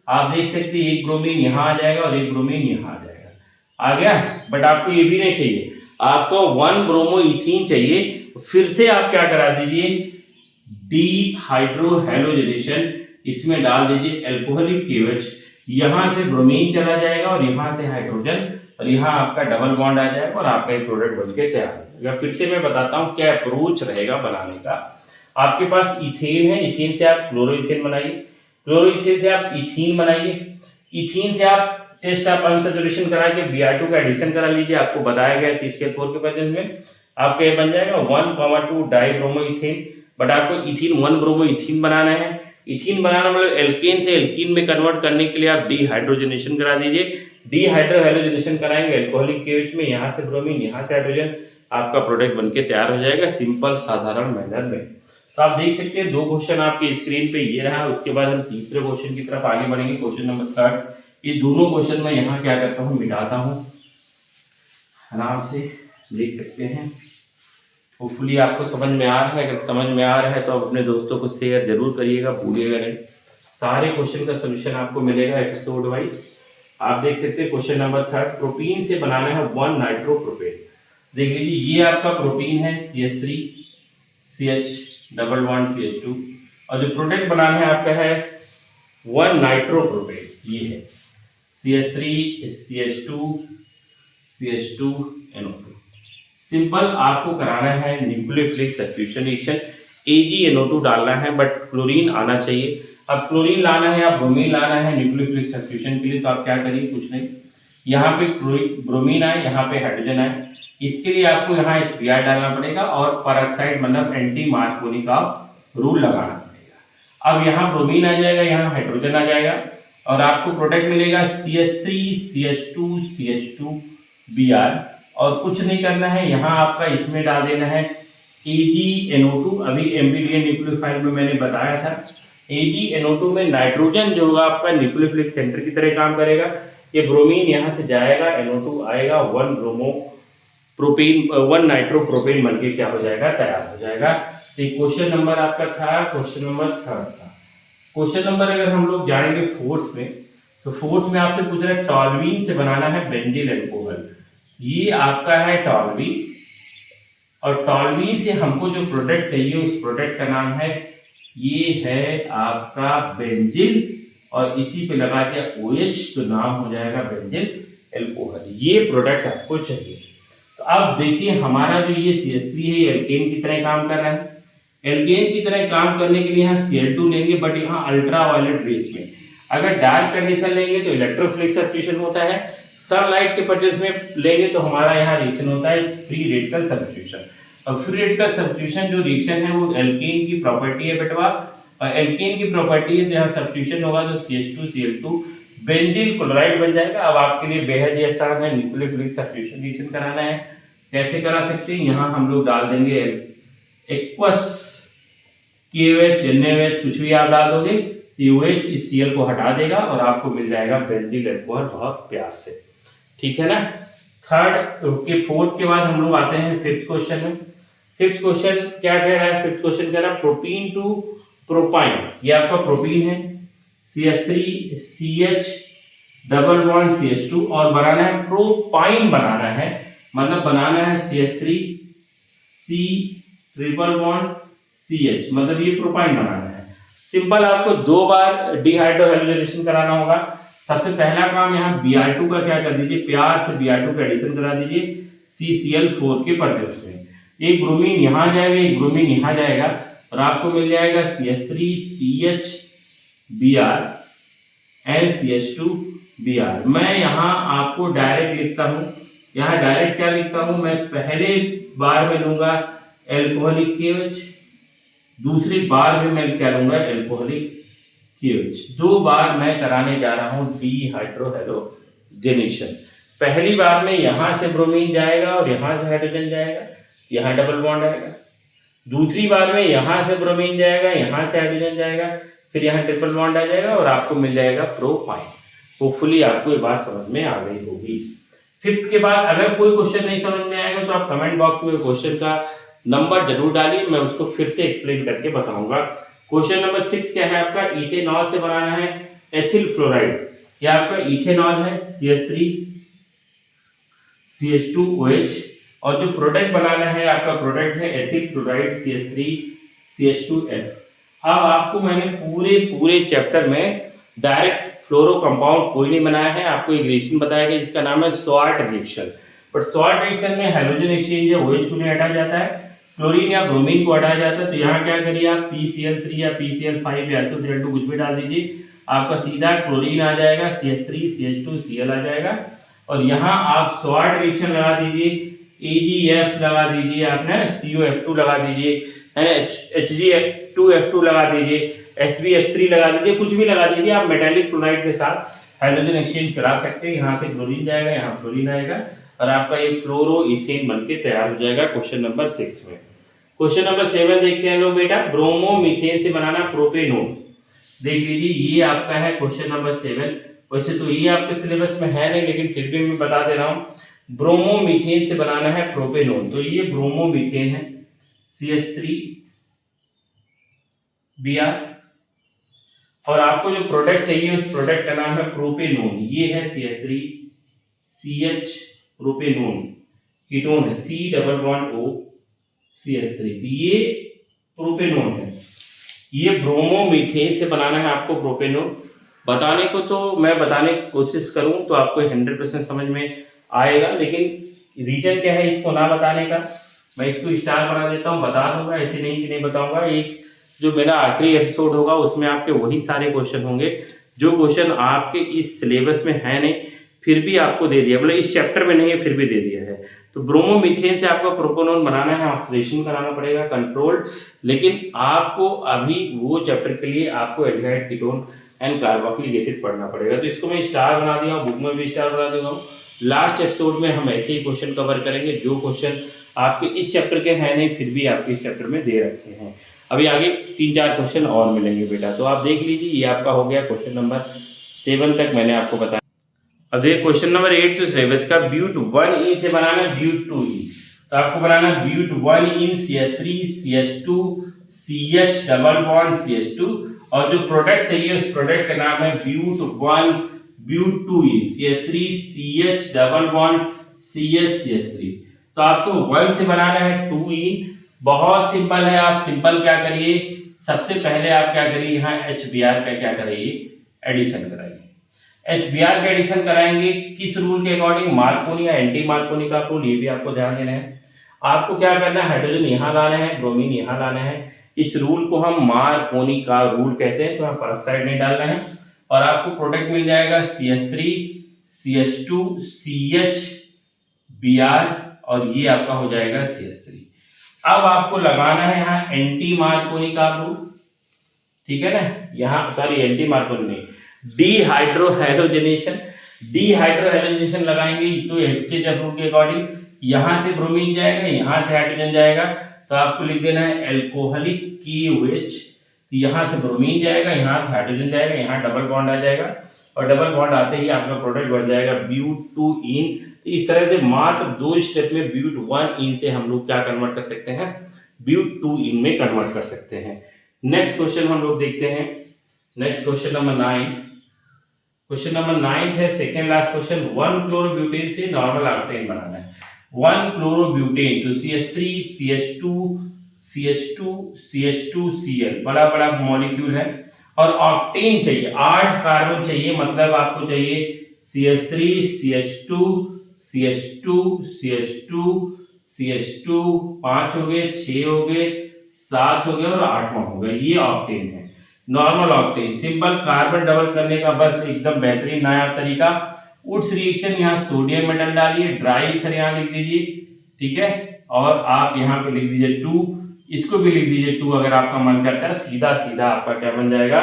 आप देख सकते हैं, एक ब्रोमीन यहाँ आ जाएगा और एक ब्रोमीन यहाँ आ जाएगा, आ गया। बट आपको ये भी नहीं चाहिए, आपको 1 ब्रोमो इथीन चाहिए। फिर से आप क्या करा दीजिए, डीहाइड्रोहैलोजनेशन, इसमें डाल दीजिए एल्कोहलिक KOH, यहाँ से ब्रोमीन चला जाएगा और यहाँ से हाइड्रोजन, और यहाँ आपका डबल बॉन्ड आ जाएगा और आपका एक प्रोडक्ट बनके तैयार हो जाएगा। फिर से मैं बताता हूँ क्या अप्रोच रहेगा बनाने का। आपके पास इथेन है, इथेन से आप क्लोरोइथेन बनाइए, क्लोरोइथेन से आप इथीन बनाइए, इथीन से आप टेस्ट ऑफ अनसैचुरेशन करा के Br2 का एडिशन करा लीजिए, आपको बताया गया CCl4 के प्रेजेंस में, आपका ये बन जाएगा 1,2 डाइब्रोमोइथेन। बट आपको इथीन 1 ब्रोमो इथीन बनाना है। इथीन बनाना मतलब एल्केन से एल्कीन में कन्वर्ट करने के लिए आप डीहाइड्रोजनेशन करा दीजिए, डीहाइड्रोहैलोजनेशन कराएंगे एल्कोहलिक KOH में, यहाँ से ब्रोमीन यहाँ से हाइड्रोजन, आपका प्रोडक्ट बनके तैयार हो जाएगा सिंपल साधारण मैनर में। तो आप देख सकते हैं 2 क्वेश्चन आपके स्क्रीन पे ये रहा। उसके बाद हम तीसरे क्वेश्चन की तरफ आगे बढ़ेंगे, क्वेश्चन नंबर 3। ये दोनों क्वेश्चन मैं यहाँ क्या करता हूँ, मिटाता हूँ, आराम से देख सकते हैं। होपफुली आपको समझ में आ रहा है, अगर समझ में आ रहा है तो अपने दोस्तों को शेयर जरूर करिएगा, भूलिएगा नहीं। सारे क्वेश्चन का सोल्यूशन आपको मिलेगा एपिसोड वाइज। आप देख सकते हैं क्वेश्चन नंबर 3, प्रोटीन से बनाना है 1 नाइट्रोप्रोपेन। देख लीजिए, ये आपका प्रोटीन है CH3 CH double bond CH2, और जो प्रोडक्ट बनाना है आपका है 1 नाइट्रोप्रोपेन, ये है CH3 CH2 NO2। सिंपल आपको कराना है न्यूक्लियोफिलिक सब्स्टिट्यूशन रिएक्शन, AgNO2 डालना है, बट क्लोरीन आना चाहिए। अब क्लोरीन लाना है या ब्रोमीन लाना है न्यूक्लियोफिलिक सब्स्टिट्यूशन के लिए, तो आप क्या करिए, कुछ नहीं, यहाँ पे ब्रोमीन आए, यहाँ पे हाइड्रोजन आए, इसके लिए आपको यहाँ HBr डालना पड़ेगा और परऑक्साइड मतलब एंटी मार्कोनी का रूल लगाना पड़ेगा। अब यहाँ ब्रोमीन आ जाएगा, यहाँ हाइड्रोजन आ जाएगा, और आपको प्रोडक्ट मिलेगा CH3 CH2 Br, और कुछ नहीं करना है, यहाँ आपका इसमें डाल देना है AgNO2। अभी एम्फीबियन न्यूक्लियोफाइल में मैंने बताया था, AgNO2 में नाइट्रोजन जो होगा आपका न्यूक्लियोफिलिक सेंटर की तरह काम करेगा। ये ब्रोमीन यहाँ से जाएगा, NO2 आएगा, 1 ब्रोमो प्रोपेन 1 नाइट्रोप्रोपेन बनके क्या हो जाएगा, तैयार हो जाएगा। तो क्वेश्चन नंबर आपका था, क्वेश्चन नंबर 3 था। क्वेश्चन नंबर अगर हम लोग जाएंगे 4th में, तो 4th में आपसे पूछ रहा है टॉल्यूइन से बनाना है बेंजिल अल्कोहल। ये आपका है टॉल्यूइन, और टॉल्यूइन से हमको जो प्रोडक्ट चाहिए उस प्रोडक्ट का नाम है, ये है आपका बेंजिल, और इसी पे लगा के OH, तो नाम हो जाएगा बेंजिल अल्कोहल। ये प्रोडक्ट आपको चाहिए। तो अब देखिए हमारा जो ये CH3 है, ये एल्केन की तरह काम कर रहा है। एल्केन की तरह काम करने के लिए यहाँ Cl2 लेंगे, बट यहाँ अल्ट्रावायलेट रेज में। अगर डार्क कंडीशन लेंगे तो इलेक्ट्रोफिलिक सब्स्टिट्यूशन होता है, सनलाइट के परचेज में लेंगे तो हमारा यहाँ रिएक्शन होता है फ्री रेडिकल सब्स्टिट्यूशन। और फ्री रेडिकल सब्स्टिट्यूशन जो रिएक्शन है वो एल्केन की प्रॉपर्टी है बेटवा, और एल्केन की प्रॉपर्टी है, यहाँ सब्स्टिट्यूशन होगा तो CH2Cl2 बेंजील क्लोराइड बन जाएगा। अब आपके लिए बेहद ही आसान है, न्यूक्लियोफिलिक सब्स्टिट्यूशन रिएक्शन कराना है। कैसे करा सकते हैं, यहाँ हम लोग डाल देंगे एक्वस KOH NaOH, कुछ भी आप डाल दोगे, OH इस Cl को हटा देगा और आपको मिल जाएगा बेंजील अल्कोहल, बहुत प्यार से, ठीक है ना। 4th के बाद हम लोग आते हैं 5th क्वेश्चन में। 5th क्वेश्चन क्या कह रहा है, 5th क्वेश्चन कह रहा है प्रोटीन टू प्रोपाइन। ये आपका प्रोटीन है CH3 CH double bond CH2, और बनाना है प्रोपाइन, बनाना है मतलब बनाना है CH3 C triple bond CH, मतलब ये प्रोपाइन बनाना है। सिंपल आपको 2 बार डीहाइड्रोहैलोजनेशन कराना होगा। सबसे पहला काम यहाँ Br2 का क्या कर दीजिए, प्यार से Br2 का एडिशन करा दीजिए CCl4 के परचेज में। एक ब्रोमीन यहाँ जाएगा, एक ब्रोमीन यहाँ जाएगा, और आपको मिल जाएगा CH3CHBr एंड CH2Br। मैं यहाँ आपको डायरेक्ट लिखता हूँ, यहाँ डायरेक्ट क्या लिखता हूँ, मैं पहले बार में लूंगा एल्कोहलिक KOH, दूसरी बार में मैं क्या लूंगा एल्कोहलिक KOH। दो बार मैं कराने जा रहा हूँ डीहाइड्रोहेलोजेनेशन। पहली बार में यहाँ से ब्रोमीन जाएगा और यहाँ से हाइड्रोजन जाएगा, यहाँ डबल बॉन्ड आएगा। दूसरी बार में यहाँ से ब्रोमीन जाएगा, यहाँ से हाइड्रोजन जाएगा, फिर यहाँ ट्रिपल बॉन्ड आ जाएगा और आपको मिल जाएगा प्रोपाइन। होपफुली आपको ये बात समझ में आ गई होगी। फिफ्थ के बाद अगर कोई क्वेश्चन नहीं समझ में आएगा तो आप कमेंट बॉक्स में क्वेश्चन का नंबर जरूर डालिए, मैं उसको फिर से एक्सप्लेन करके बताऊंगा। क्वेश्चन नंबर 6 क्या है आपका, इथेनॉल से बनाना है एथिल फ्लोराइड। ये आपका इथेनॉल है CH3CH2OH, और जो प्रोडक्ट बनाना है आपका प्रोडक्ट है एथिल क्लोराइड CH3CH2F। अब आपको मैंने पूरे चैप्टर में डायरेक्ट फ्लोरो कंपाउंड कोई नहीं बनाया है, आपको एक रिएक्शन बताया गया जिसका नाम है sword reaction. But sword reaction में हाइड्रोजन एक्सचेंज या OH को नहीं हटाया जाता है, क्लोरीन या ब्रोमीन को हटाया जाता है। तो यहाँ क्या करिए आप PCl3 या PCl5 या SO3H2 कुछ भी डाल दीजिए, आपका सीधा क्लोरीन आ जाएगा, CH3CH2Cl आ जाएगा। और यहाँ आप स्वार्ट रिएक्शन लगा दीजिए, AgF लगा दीजिए, आपने COF2 लगा दीजिए, HgF2F2 लगा दीजिए, SbF3 लगा दीजिए, कुछ भी लगा दीजिए। आप मेटालिक क्लोराइड के साथ हाइड्रोजन एक्सचेंज करा सकते हैं। यहाँ से क्लोरीन जाएगा, यहाँ क्लोरीन आएगा और आपका ये फ्लोरो इथेन बनके तैयार हो जाएगा क्वेश्चन नंबर 6 में। क्वेश्चन नंबर 7 देखते हैं लोग बेटा, ब्रोमो मीथेन से बनाना प्रोपेनोन। देख लीजिए ये आपका है क्वेश्चन नंबर 7। वैसे तो ये आपके सिलेबस में है नहीं, लेकिन फिर भी मैं बता दे रहा हूँ। ब्रोमो मीथेन से बनाना है प्रोपेनोन, तो ये ब्रोमो मीथेन है CH3Br, और आपको जो प्रोडक्ट चाहिए उस प्रोडक्ट का नाम है प्रोपेनोन। ये है CH3CH प्रोपेनोन, कीटोन है C+O CH3, तो ये प्रोपेनोन है। ये ब्रोमो मीथेन से बनाना है आपको प्रोपेनोन। बताने को तो मैं बताने की कोशिश करूं तो आपको 100% समझ में आएगा, लेकिन रीजन क्या है इसको ना बताने का, मैं इसको स्टार बना देता हूं, बता दूंगा, ऐसे नहीं कि नहीं बताऊंगा। एक जो मेरा आखिरी एपिसोड होगा उसमें आपके वही सारे क्वेश्चन होंगे जो क्वेश्चन आपके इस सिलेबस में है नहीं, फिर भी आपको दे दिया, मतलब इस चैप्टर में नहीं है फिर भी दे दिया है। तो ब्रोमोमीथेन से आपको प्रोपेनोन बनाना है, ऑक्सीडेशन कराना पड़ेगा कंट्रोल्ड, लेकिन आपको अभी वो चैप्टर के लिए आपको aldehyde ketone and carboxylic acid पढ़ना पड़ेगा। तो इसको मैं स्टार बना दिया हूँ, बुक में भी स्टार बना दूंगा। लास्ट एपिसोड में हम ऐसे ही क्वेश्चन कवर करेंगे जो क्वेश्चन आपके इस चैप्टर के हैं नहीं, फिर भी आपके इस चैप्टर में दे रखे हैं। अभी आगे 3-4 क्वेश्चन और मिलेंगे बेटा, तो आप देख लीजिए। ये आपका हो गया क्वेश्चन नंबर 7 तक मैंने आपको बताया। अब देखिए क्वेश्चन नंबर 8 जो सिलेबस का, ब्यूट 1 से बनाना ब्यूट 2, तो आपको बनाना but 1 CH3CH2 CH double bond CH2, और जो प्रोडक्ट चाहिए उस प्रोडक्ट का नाम है ब्यूट 1 ब्यूट 2 CH3CH डबल बॉन्ड CH3। तो आपको 1 से बनाना है 2 बहुत सिंपल है। आप सिंपल क्या करिए, सबसे पहले आप क्या करिए, यहाँ HBr का क्या कराइए, एडिशन कराइए। HBr का एडिशन कराएंगे किस रूल के अकॉर्डिंग, मार्कोनी या एंटी मार्कोनी का रूल, ये भी आपको ध्यान देना है। आपको क्या करना है, हाइड्रोजन यहाँ लाना है, ब्रोमीन यहाँ लाना है। इस रूल को हम मार्कोनी का रूल कहते हैं, तो यहाँ परऑक्साइड नहीं डालना है। और आपको प्रोडक्ट मिल जाएगा CH3CH2 CHBr, और ये आपका हो जाएगा CH3। अब आपको लगाना है यहाँ एंटी मार्कोनी का रूल, ठीक है ना, यहाँ सॉरी एंटी मार्कोनी नहीं, डीहाइड्रोहेलोजेनेशन। डीहाइड्रोहेलोजेनेशन लगाएंगे तो एस्टेज रूल के अकॉर्डिंग यहाँ से ब्रोमीन जाएगा, यहाँ से हाइड्रोजन जाएगा, तो आपको लिख देना है एल्कोहलिक KOH। यहाँ से ब्रोमीन जाएगा, यहाँ से हाइड्रोजन जाएगा, यहाँ डबल बॉन्ड आ जाएगा, और डबल बॉन्ड आते ही आपका प्रोडक्ट बन जाएगा ब्यूट 2 तो इस तरह से मात्र 2 स्टेप में ब्यूट 1 से हम लोग क्या कन्वर्ट कर सकते हैं, ब्यूट 2 में कन्वर्ट कर सकते हैं। नेक्स्ट क्वेश्चन हम लोग देखते हैं। Next question number 9। Question number 9 है सेकेंड लास्ट क्वेश्चन। 1 क्लोरोब्यूटेन से नॉर्मल ऑक्टेन बनाना है। 1 क्लोरोब्यूटेन तो CH3CH2CH2CH2Cl बड़ा बड़ा मॉलिक्यूल है, और ऑक्टेन चाहिए 8 कार्बन चाहिए, मतलब आपको चाहिए CH3CH2CH2CH2CH2 5 हो गए, 6 हो गए, 7 हो गया और 8वां हो गया, ये ऑक्टेन है, normal octane. Simple carbon double करने का बस एकदम बेहतरीन नया तरीका। उड्स रिएक्शन यहाँ सोडियम मेटल डालिए, ड्राई ईथर यहाँ लिख दीजिए, ठीक है, और आप यहाँ पे लिख दीजिए 2, इसको भी लिख दीजिए 2 अगर आपका मन करता है। सीधा सीधा आपका क्या बन जाएगा,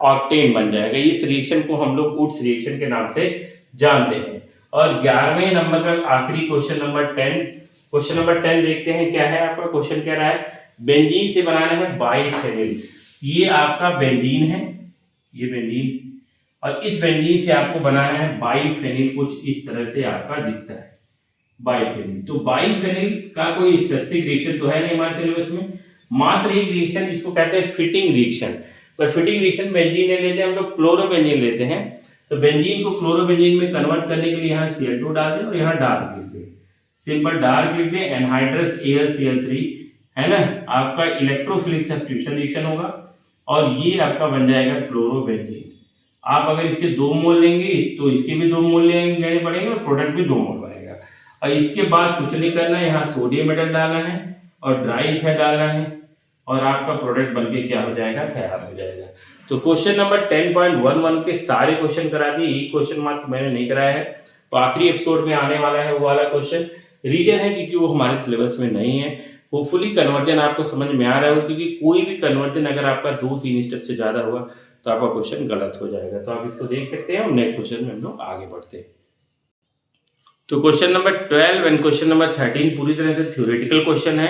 ऑक्टेन बन जाएगा। इस रिएक्शन को हम लोग उड्स रिएक्शन के नाम से जानते हैं। और 11वें नंबर का आखिरी क्वेश्चन नंबर 10, क्वेश्चन नंबर 10 देखते हैं क्या है आपका। क्वेश्चन कह रहा है बेंजीन से बनाना है बाइफेनिल। ये आपका बेंजीन है, ये बेंजीन, और इस बेंजीन से आपको बनाना है बाइफेनिल। कुछ इस तरह से आपका दिखता है बाइफेनिल। तो बाइफेनिल का कोई स्पेसिफिक रिएक्शन तो है नहीं हमारे सिलेबस में, मात्र एक रिएक्शन जिसको कहते हैं फिटिंग रिएक्शन। पर फिटिंग रिएक्शन बेंजीन नहीं लेते हम लोग, क्लोरोबेंजीन लेते हैं। तो बेंजीन को क्लोरोबेंजीन में कन्वर्ट करने के लिए यहाँ Cl2 डाल दें और यहाँ डार्क लिख दें, सिंपल डार्क लिख दें, एनहाइड्रस AlCl3 है ना, आपका इलेक्ट्रोफिलिक सब्स्टिट्यूशन रिएक्शन होगा और ये आपका बन जाएगा क्लोरोबेंजीन। आप अगर इसके 2 मोल लेंगे तो इसके भी 2 मोल लेने पड़ेंगे और प्रोडक्ट भी 2 मोल बनेगा। और इसके बाद कुछ नहीं करना है, यहाँ सोडियम मेटल डालना है और ड्राई ईथर डालना है और आपका प्रोडक्ट बनके क्या हो जाएगा, तैयार हो जाएगा। तो क्वेश्चन नंबर 10.11 के सारे क्वेश्चन करा दिए, एक क्वेश्चन मात्र मैंने नहीं कराया है, तो आखिरी एपिसोड में आने वाला है वो वाला क्वेश्चन। रीजन है क्योंकि वो हमारे सिलेबस में नहीं है। होपफुली कन्वर्जन आपको समझ में आ रहा हो, क्योंकि कोई भी कन्वर्जन अगर आपका 2-3 स्टेप से ज्यादा होगा तो आपका क्वेश्चन गलत हो जाएगा। तो आप इसको देख सकते हैं और नेक्स्ट क्वेश्चन में हम लोग आगे बढ़ते हैं। तो question number 12 and question number 13 पूरी तरह से थ्योरेटिकल क्वेश्चन है,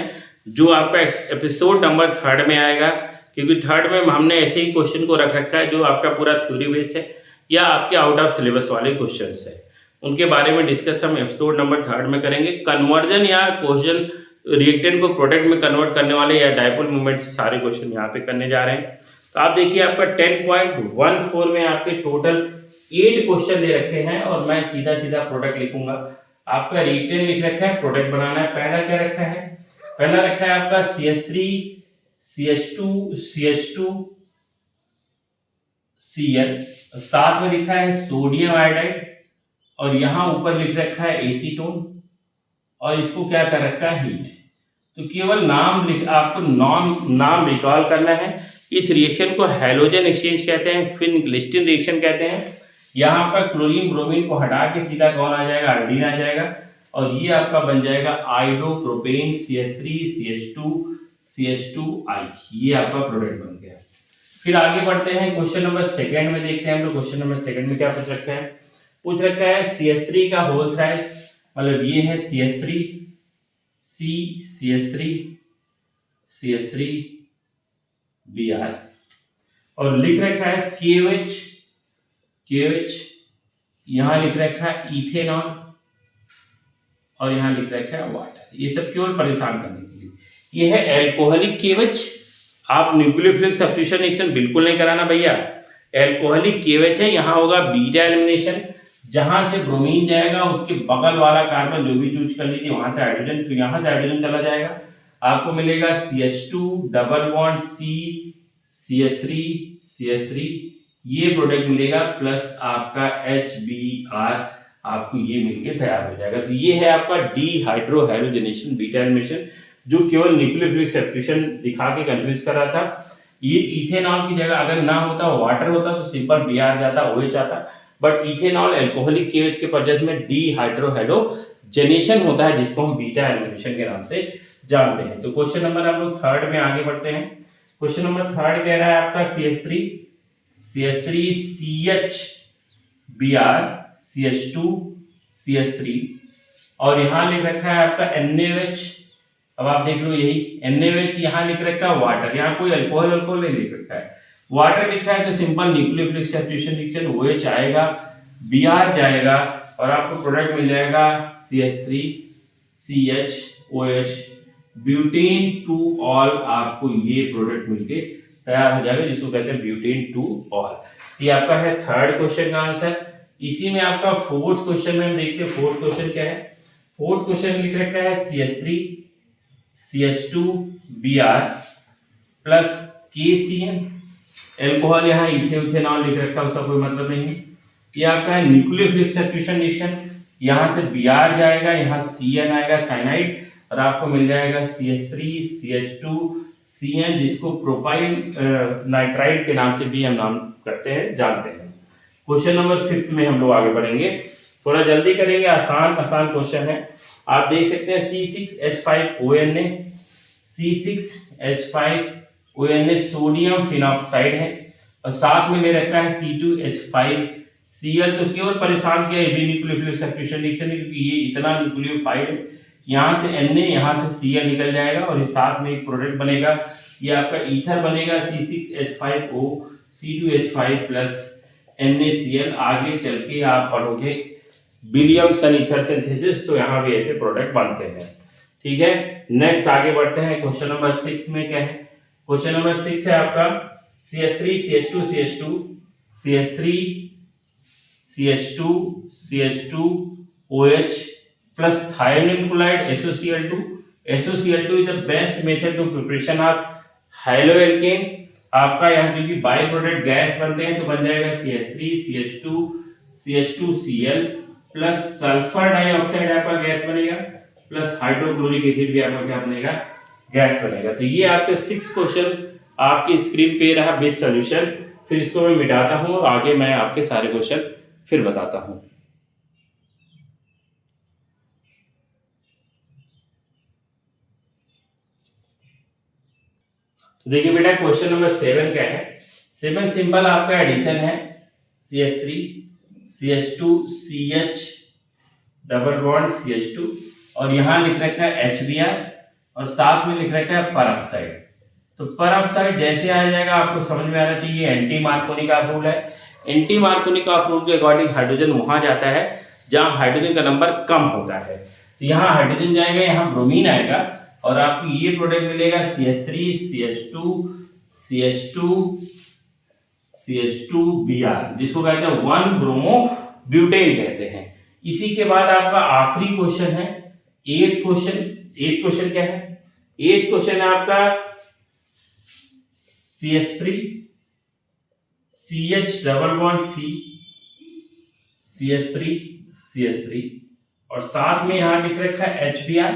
जो आपका एपिसोड नंबर 3 में आएगा, क्योंकि 3 में हमने ऐसे ही क्वेश्चन को रख रखा है जो आपका पूरा थ्योरी बेस्ड है या आपके आउट ऑफ सिलेबस वाले क्वेश्चंस है, उनके बारे में डिस्कस हम एपिसोड नंबर 3 में करेंगे। कन्वर्जन या क्वेश्चन रिएक्टेंट को प्रोडक्ट में कन्वर्ट करने वाले या डायपोल मूवमेंट से सारे क्वेश्चन यहाँ पे करने जा रहे हैं। तो आप देखिए आपका 10.14 में आपके टोटल 8 क्वेश्चन दे रखे हैं और मैं सीधा सीधा प्रोडक्ट लिखूंगा। आपका रिएक्टेंट लिख रखा है, प्रोडक्ट बनाना है। पहला क्या रखा है, पहला रखा है आपका CH3 CH2 CH2 Cl, साथ में लिखा है सोडियम आयोडाइड और यहाँ ऊपर लिख रखा है एसीटोन और इसको क्या कर रखा है, हीट। तो केवल आपको नाम रिकॉल करना है। इस रिएक्शन को हैलोजन एक्सचेंज कहते हैं, फिर ग्लिस्टिन रिएक्शन कहते हैं। यहाँ पर क्लोरीन ब्रोमीन को हटा के सीधा कौन आ जाएगा, आयोडीन आ जाएगा और ये आपका बन जाएगा आयोडोप्रोपेन CH3 CH2I। ये आपका प्रोडक्ट बन गया। फिर आगे बढ़ते हैं क्वेश्चन नंबर 2 में देखते हैं हम लोग। क्वेश्चन नंबर 2 में क्या पूछ रखा है, पूछ रखा है CH3 का होल थ्राइस, मतलब ये है CH3 CH3 Br और लिख रखा है KOH यहाँ लिख रखा है इथेनॉल और यहाँ लिख रखा है वाटर। ये सब क्यों, परेशान करने के लिए। ये है एल्कोहलिक KOH। आप न्यूक्लियोफिलिक सब्स्टिट्यूशन रिएक्शन बिल्कुल नहीं कराना भैया, एल्कोहलिक KOH है। यहाँ होगा बीटा एलिमिनेशन, जहां से ब्रोमीन जाएगा उसके बगल वाला कार्बन जो भी चूज कर लीजिए, वहां से हाइड्रोजन, तो यहाँ से हाइड्रोजन चला जाएगा, आपको मिलेगा CH2 डबल बॉन्ड CH3 ये प्रोडक्ट मिलेगा प्लस आपका HBr, आपको ये मिलके तैयार हो जाएगा। तो ये है आपका डिहाइड्रो हैलोजनेशन बीटा एलिमिनेशन, जो केवल न्यूक्लियोफिलिक सब्स्टिट्यूशन दिखा के कंफ्यूज कर रहा था। ये इथेनॉल की जगह अगर ना होता, वाटर होता तो सिंपल Br जाता, OH आता, बट इथेनॉल एल्कोहलिक KOH के प्रेजेंस में डिहाइड्रो हैलोजनेशन होता है, जिसको हम बीटा एलिमिनेशन के नाम से जानते हैं। तो क्वेश्चन नंबर हम लोग 3 में आगे बढ़ते हैं। क्वेश्चन नंबर 3 कह रहा है आपका CH3 CH Br CH2 CH3 और यहाँ लिख रखा है आपका NaOH। अब आप देख लो यही NaOH, यहाँ लिख रखा है वाटर, यहाँ कोई अल्कोहल नहीं लिख रखा है, वाटर लिखा है तो simple nucleophilic substitution reaction OH आएगा, Br जाएगा और आपको प्रोडक्ट मिल जाएगा CH3 CHOH butane two all. आपको ये प्रोडक्ट मिलके तैयार हो जाएगा, जिसको कहते हैं ब्यूटेन टू ऑल। ये आपका है 3rd क्वेश्चन का आंसर। इसी में आपका 4th क्वेश्चन में हम देखते हैं 4th क्वेश्चन क्या है। 4th क्वेश्चन लिख रखा है CH3 CH2 Br plus KCN, alcohol यहाँ इथेनॉल लिख रखा है, उसका कोई मतलब नहीं है। ये आपका है न्यूक्लियोफिलिक सब्स्टिट्यूशन रिएक्शन, यहाँ से Br जाएगा, यहाँ Cn आएगा साइनाइड और आपको मिल जाएगा CH3 CH2 CN, जिसको प्रोपाइल नाइट्राइड के नाम से भी हम नाम करते हैं, जानते हैं। क्वेश्चन नंबर 5 में हम लोग आगे बढ़ेंगे, थोड़ा जल्दी करेंगे, आसान आसान क्वेश्चन है। आप देख सकते हैं C6H5ONA, C6H5ONA सोडियम फिनॉक्साइड है, और साथ में ले रखा है C2H5Cl। तो केवल परेशान किया है न्यूक्लियोफिलिक सब्स्टिट्यूशन, क्योंकि ये इतना न्यूक्लियोफाइड है, यहाँ से Na यहाँ से Cl निकल जाएगा और इस साथ में एक प्रोडक्ट बनेगा, ये आपका ईथर बनेगा C6H5O C2H5 प्लस NaCl। आगे चल के आप पढ़ोगे विलियमसन ईथर सिंथेसिस, तो यहाँ भी ऐसे प्रोडक्ट बनते हैं। ठीक है, नेक्स्ट आगे बढ़ते हैं। क्वेश्चन नंबर 6 में क्या है? क्वेश्चन नंबर 6 है आपका CH3 CH2 CH2 CH3 CH2 CH2 OH plus thionyl chloride SOCl2। SOCl2 is the best method to preparation of haloalkane। आपका यहाँ क्योंकि बाई प्रोडक्ट गैस बनते हैं तो बन जाएगा CH3 CH2 CH2Cl plus sulphur dioxide आपका गैस बनेगा, प्लस हाइड्रोक्लोरिक एसिड भी आपका क्या बनेगा? गैस बनेगा। तो ये आपके 6 क्वेश्चन आपकी स्क्रीन पे रहा बेस्ट सॉल्यूशन। फिर इसको मैं मिटाता हूँ और आगे मैं आपके सारे क्वेश्चन फिर बताता हूँ। तो देखिए बेटा, क्वेश्चन नंबर 7 क्या है? 7 सिंपल आपका एडिशन है, CH3 CH2 CH double bond CH2 और यहाँ लिख रखा है HBr और साथ में लिख रखा है परऑक्साइड। तो परऑक्साइड जैसे आ जाएगा आपको समझ में आना चाहिए एंटी मार्कोनी का रूल है। एंटी मार्कोनी का रूल के अकॉर्डिंग हाइड्रोजन वहां जाता है जहां हाइड्रोजन का नंबर कम होता है। तो यहाँ हाइड्रोजन जाएगा, यहाँ ब्रोमीन आएगा और आपको ये प्रोडक्ट मिलेगा CH3 CH2 CH2 CH2Br, जिसको कहते हैं 1 ब्रोमो ब्यूटेन कहते हैं। इसी के बाद आपका आखिरी क्वेश्चन है 8th क्वेश्चन। 8th क्वेश्चन क्या है? 8th क्वेश्चन है आपका CH3 CH double bond C CH3 CH3 और साथ में यहाँ लिख रखा है HBr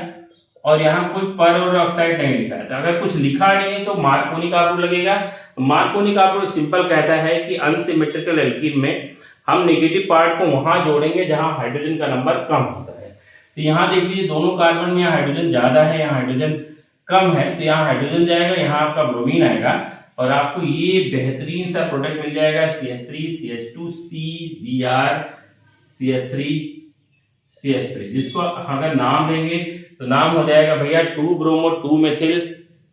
और यहाँ कोई पर और ऑक्साइड नहीं लिखा है। तो अगर कुछ लिखा नहीं है तो मार्कोनी का रूल लगेगा। मार्कोनी का रूल सिंपल कहता है कि अनसिमेट्रिकल एल्कीन में हम नेगेटिव पार्ट को वहां जोड़ेंगे जहां हाइड्रोजन का नंबर कम होता है। तो यहाँ देख लीजिए दोनों कार्बन में हाइड्रोजन ज्यादा है, यहाँ हाइड्रोजन कम है, तो यहाँ हाइड्रोजन जाएगा, यहाँ आपका ब्रोमीन आएगा और आपको ये बेहतरीन सा प्रोडक्ट मिल जाएगा CH3 CH2 CBr CH3 CH3, जिसको अगर नाम देंगे तो नाम हो जाएगा भैया 2 bromo 2 methyl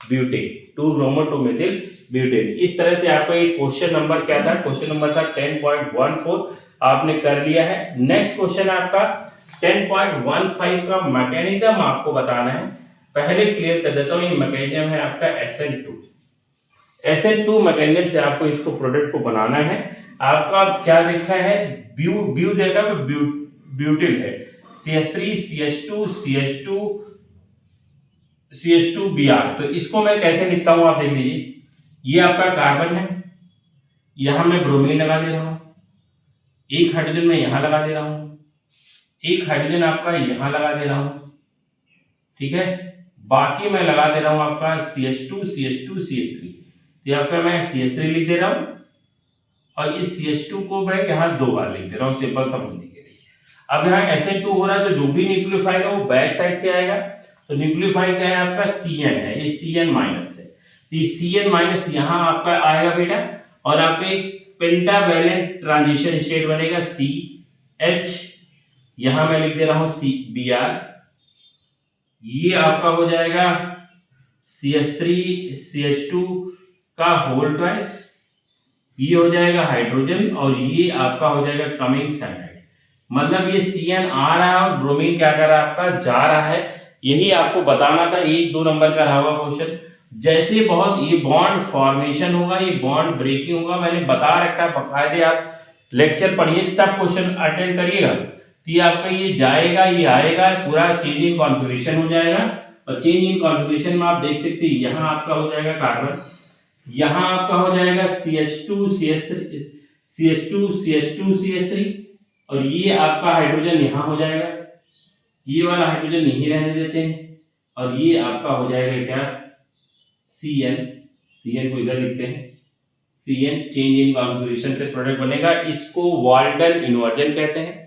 butane, 2 bromo 2 methyl butane. इस तरह से आपका ये क्वेश्चन नंबर क्या था? क्वेश्चन नंबर था 10.14, आपने कर लिया है। नेक्स्ट क्वेश्चन आपका 10.15 का मैकेनिज्म आपको बताना है। पहले क्लियर कर देता हूँ, ये मैकेनिज्म है आपका SN2। SN2 मैकेनिज्म से आपको इसको प्रोडक्ट को बनाना है। आपका क्या लिखा है? ब्यू देगा तो ब्यूटिल है, CH3 CH2 CH2 CH2Br। तो इसको मैं कैसे लिखता हूं आप देख लीजिए, ये आपका कार्बन है, यहां मैं ब्रोमीन लगा दे रहा हूं, एक हाइड्रोजन मैं यहां लगा दे रहा हूं, एक हाइड्रोजन आपका यहां लगा दे रहा हूं, ठीक है। बाकी मैं लगा दे रहा हूं आपका CH2 CH2 CH3। तो यहाँ पे मैं CH3 लिख दे रहा हूं और इस CH2 को मैं यहाँ 2 बार लिख दे रहा हूं सिंपल समझने के लिए। अब यहाँ SN2 हो रहा है तो जो भी न्यूक्लियोफाइल है वो बैक साइड से आएगा। तो न्यूक्लियोफाइल क्या है आपका? CN है, ये CN माइनस है, तो ये CN माइनस यहाँ आपका आएगा बेटा और आपका एक पेंटावैलेंट ट्रांजिशन स्टेट बनेगा CH, यहाँ मैं लिख दे रहा हूँ CBr, ये आपका हो जाएगा CH3 CH2 का होल ट्वाइस, ये हो जाएगा हाइड्रोजन और ये आपका हो जाएगा कमिंग साइनाइड। मतलब ये CN आ रहा है और ब्रोमीन क्या कर रहा है आपका? जा रहा है। यही आपको बताना था, 1-2 नंबर का रहा हुआ क्वेश्चन। जैसे बहुत ये बॉन्ड फॉर्मेशन होगा, ये बॉन्ड ब्रेकिंग होगा, मैंने बता रखा है बकायदे, आप लेक्चर पढ़िए तब क्वेश्चन अटेंड करिएगा। तो ये आपका ये जाएगा, ये आएगा, पूरा चेंज इन कॉन्फ़िगरेशन हो जाएगा और चेंज इन कॉन्फ़िगरेशन में आप देख सकते हैं यहाँ आपका हो जाएगा कार्बन, यहाँ आपका हो जाएगा CH2 CH3 और ये आपका हाइड्रोजन यहाँ हो जाएगा, ये वाला हाइड्रोजन यहीं रहने देते हैं और ये आपका हो जाएगा क्या? CN को इधर लिखते हैं, CN चेंज इन कॉन्फ़िगरेशन से प्रोडक्ट बनेगा। इसको वाल्टन इन्वर्जन कहते हैं।